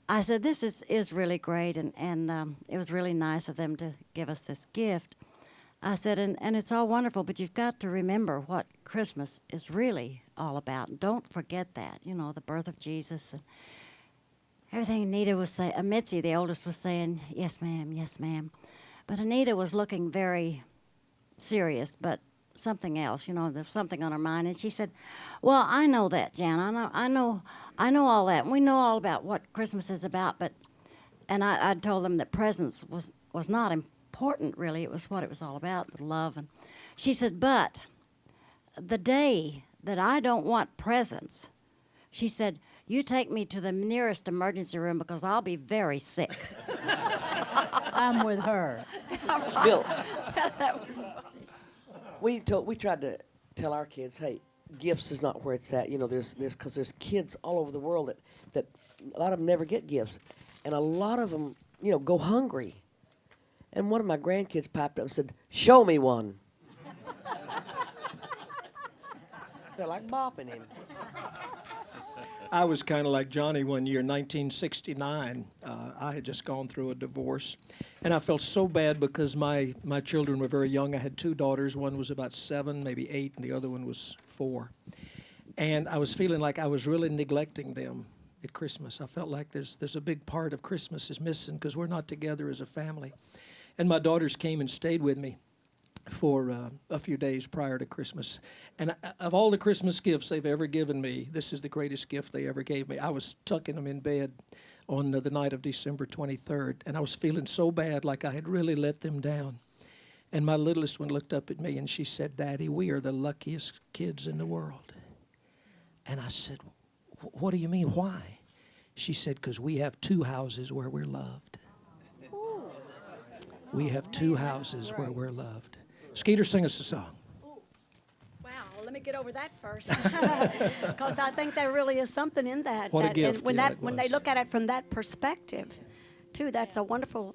Speaker 6: I said, "This is really great, and it was really nice of them to give us this gift." I said, and it's all wonderful, but you've got to remember what Christmas is really all about. Don't forget that, the birth of Jesus and everything. Anita was saying, Mitzi, the oldest, was saying, "Yes, ma'am, yes, ma'am." But Anita was looking very serious, but something else, there's something on her mind. And she said, "Well, I know that, Jan. I know all that. And we know all about what Christmas is about, but," and I told them that presents was not important, really. It was what it was all about, the love. And she said, "But the day that I don't want presents," she said, "you take me to the nearest emergency room because I'll be very sick."
Speaker 11: I'm with her.
Speaker 22: Bill, we tried to tell our kids, hey, gifts is not where it's at. You know, there's kids all over the world that a lot of them never get gifts, and a lot of them, you know, go hungry. And one of my grandkids piped up and said, "Show me one." Felt like bopping him.
Speaker 9: I was kind of like Johnny one year, 1969. I had just gone through a divorce, and I felt so bad because my children were very young. I had 2 daughters. One was about 7, maybe 8, and the other one was 4. And I was feeling like I was really neglecting them at Christmas. I felt like there's a big part of Christmas is missing because we're not together as a family. And my daughters came and stayed with me for a few days prior to Christmas. And of all the Christmas gifts they've ever given me, this is the greatest gift they ever gave me. I was tucking them in bed on the night of December 23rd, and I was feeling so bad, like I had really let them down. And my littlest one looked up at me and she said, "Daddy, we are the luckiest kids in the world." And I said, "What do you mean, why?" She said, "'Cause we have 2 houses where we're loved. We have 2 houses where we're loved." Skeeter, sing us a song.
Speaker 16: Wow, let me get over that first, because I think there really is something in that.
Speaker 9: What a gift,
Speaker 16: and when
Speaker 9: yeah,
Speaker 16: that
Speaker 9: it
Speaker 16: when they
Speaker 9: was.
Speaker 16: look at it from that perspective, too, that's a wonderful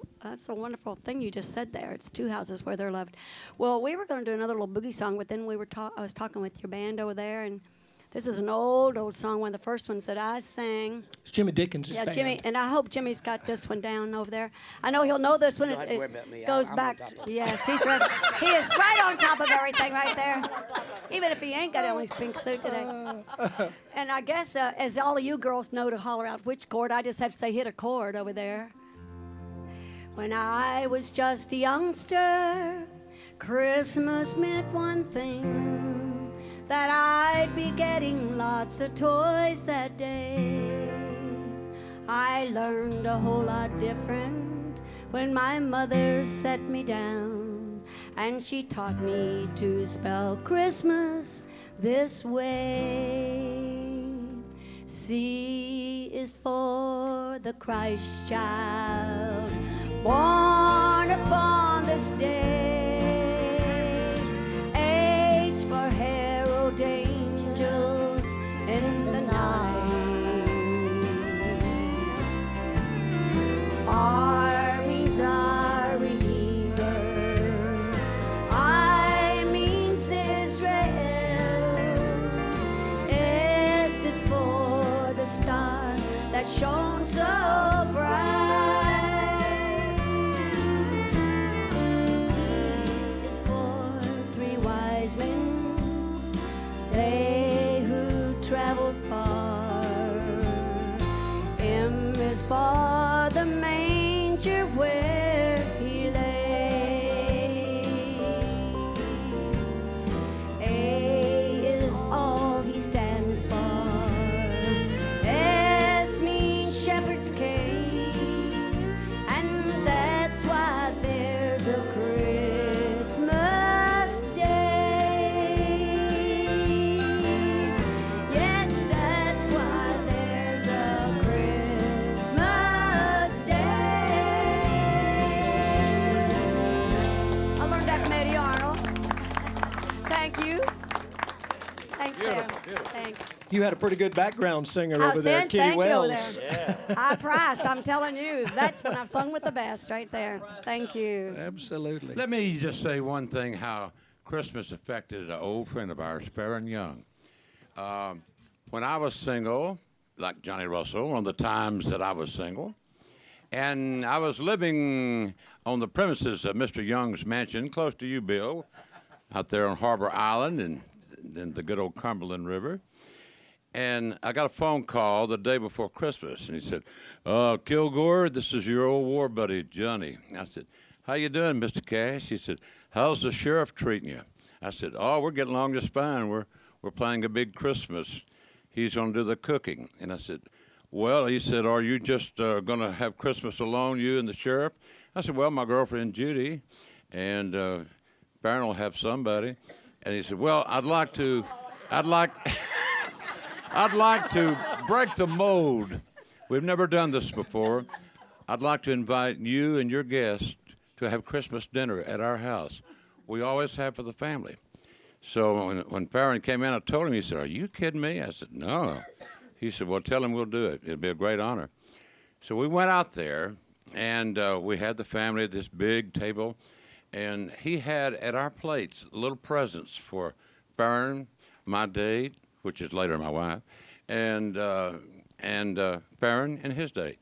Speaker 16: thing you just said there. It's 2 houses where they're loved. Well, we were going to do another little boogie song, but then I was talking with your band over there, and this is an old song. One of the first ones that I sang.
Speaker 9: It's Jimmy Dickens'
Speaker 16: Yeah,
Speaker 9: band.
Speaker 16: Jimmy, and I hope Jimmy's got this one down over there. I know he'll know this one.
Speaker 22: You don't have to worry about me.
Speaker 16: Goes
Speaker 22: I'm on
Speaker 16: back.
Speaker 22: top of it.
Speaker 16: Yes, he's right. He is right on top of everything right there. Even if he ain't got on his pink suit today. And I guess as all of you girls know to holler out which chord, I just have to say hit a chord over there. When I was just a youngster, Christmas meant one thing. That I'd be getting lots of toys that day. I learned a whole lot different when my mother set me down, and she taught me to spell Christmas this way. C is for the Christ child, born upon this day. H for herald angels in the night. Armies are Redeemer. I means Israel. S is for the star that shone so bright. T is for 3 wise men, they who traveled far. M is for the manger where he lay. A is all he stands for. S means shepherd's cave, and that's why there's a Christmas day. Yes, that's why there's a Christmas day. I learned that from Eddie Arnold. Thank you. Thanks, Sam. Thanks.
Speaker 9: You had a pretty good background singer
Speaker 16: I
Speaker 9: over there,
Speaker 16: said
Speaker 9: Kitty
Speaker 16: thank you over
Speaker 9: Wells.
Speaker 16: there. I priced, I'm telling you. That's when I've sung with the best right there. Thank you.
Speaker 9: Absolutely.
Speaker 8: Let me just say one thing, how Christmas affected an old friend of ours, Farron Young. When I was single, like Johnny Russell, one of the times that I was single, and I was living on the premises of Mr. Young's mansion, close to you, Bill, out there on Harbor Island and then the good old Cumberland River. And I got a phone call the day before Christmas, and he said, Kilgore, this is your old war buddy, Johnny. I said, how you doing, Mr. Cash? He said, how's the sheriff treating you? I said, oh, we're getting along just fine. We're planning a big Christmas. He's going to do the cooking. And I said, well, he said, are you just going to have Christmas alone, you and the sheriff? I said, well, my girlfriend, Judy, and Barron will have somebody. And he said, well, I'd like to break the mold. We've never done this before. I'd like to invite you and your guests to have Christmas dinner at our house. We always have for the family. So when Farron came in, I told him, he said, "Are you kidding me?" I said, "No." He said, "Well, tell him we'll do it. It'll be a great honor." So we went out there, and we had the family at this big table, and he had at our plates little presents for Farron, my date, which is later my wife, and Farron and his date.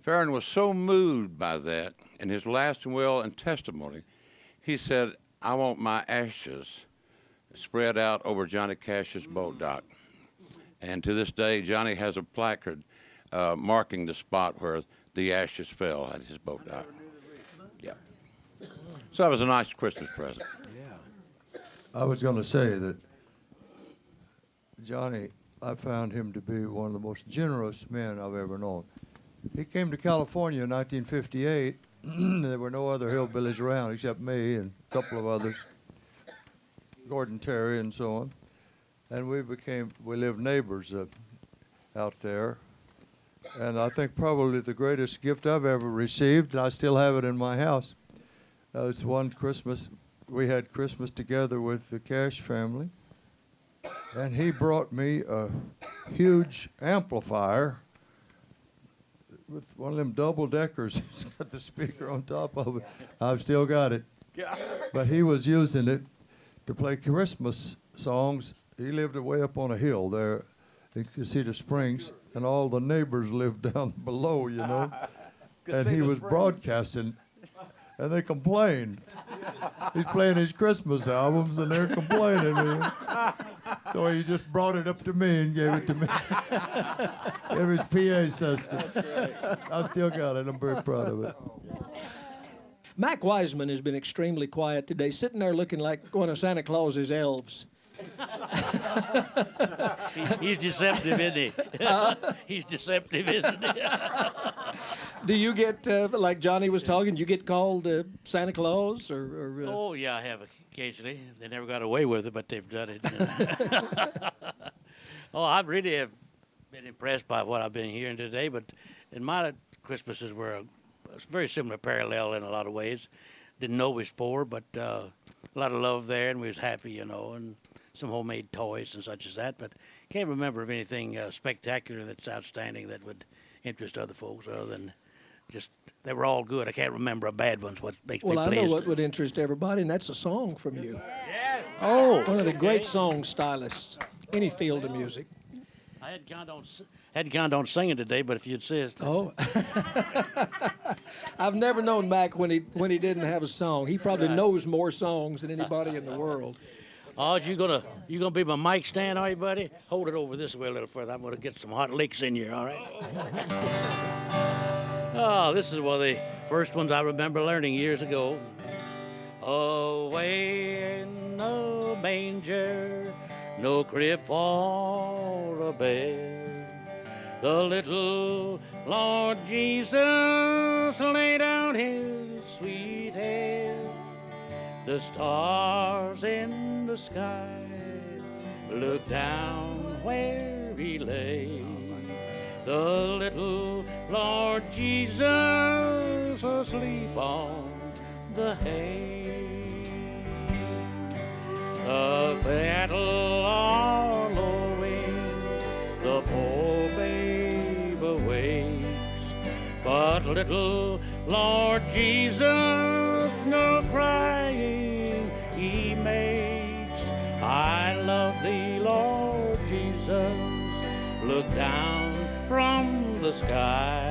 Speaker 8: Farron was so moved by that in his last will and testimony, he said, "I want my ashes spread out over Johnny Cash's boat dock." And to this day, Johnny has a placard marking the spot where the ashes fell at his boat dock. Yeah. So that was a nice Christmas present.
Speaker 4: Yeah. I was going to say that Johnny, I found him to be one of the most generous men I've ever known. He came to California in 1958. There were no other hillbillies around except me and a couple of others, Gordon Terry and so on. And we lived neighbors out there. And I think probably the greatest gift I've ever received, and I still have it in my house, it's one Christmas. We had Christmas together with the Cash family. And he brought me a huge amplifier with one of them double deckers. It's got the speaker on top of it. I've still got it. But he was using it to play Christmas songs. He lived way up on a hill there in Cedar Springs, and all the neighbors lived down below, you know. And he was broadcasting, and they complained. He's playing his Christmas albums, and they're complaining. So he just brought it up to me and gave it to me. Gave his PA system. I still got it. I'm very proud of it.
Speaker 9: Mac Wiseman has been extremely quiet today, sitting there looking like one of Santa Claus's elves.
Speaker 18: He's deceptive, isn't he? He's deceptive, isn't he?
Speaker 9: Do you get, like Johnny was talking, you get called Santa Claus?
Speaker 18: Oh, yeah, I have occasionally. They never got away with it, but they've done it. Oh, I really have been impressed by what I've been hearing today, but in my Christmases were a very similar parallel in a lot of ways. Didn't know we was poor, but a lot of love there, and we was happy, you know, and some homemade toys and such as that, but can't remember of anything spectacular that's outstanding that would interest other folks other than just they were all good. I can't remember a bad one's what makes me pleased.
Speaker 9: Well, I know what would interest everybody, and that's a song from you. Yes. Oh, one of the great song stylists, any field of music.
Speaker 18: I hadn't counted on singing today, but if you'd insist.
Speaker 9: Oh. I've never known Mac when he didn't have a song. He probably knows more songs than anybody in the world.
Speaker 18: Oh, you gonna be my mic stand, are you, buddy? Hold it over this way a little further. I'm gonna get some hot licks in you, all right? Oh, this is one of the first ones I remember learning years ago. Away in the manger, no crib for a bed, the little Lord Jesus laid down his sweet head. The stars in the sky looked down where he lay. The little Lord Jesus asleep on the hay. The cattle are lowing, the poor babe awakes, but little Lord Jesus no crying he makes. I love thee, Lord Jesus. Look down from the sky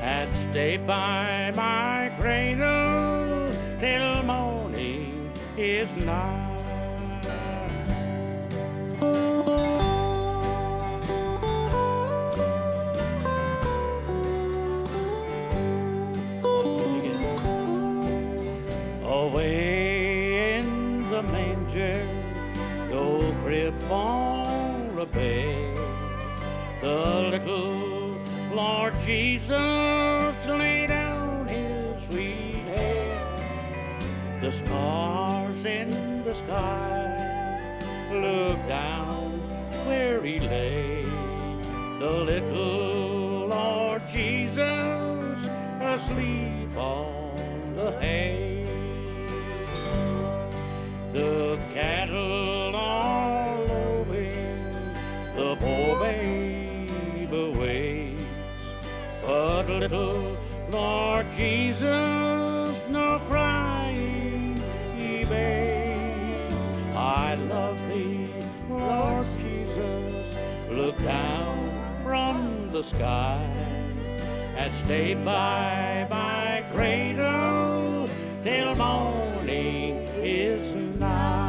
Speaker 18: and stay by my cradle till morning is nigh. Away in the manger, no crib for a bed, the little Lord Jesus lay down his sweet head. The stars in the sky look down where he lay. The little Lord Jesus asleep on the hay. The cattle are lowing, the poor babe awaits, but little Lord Jesus, no crying he made. I love thee, Lord Jesus, look down from the sky and stay by my cradle till morning is nigh.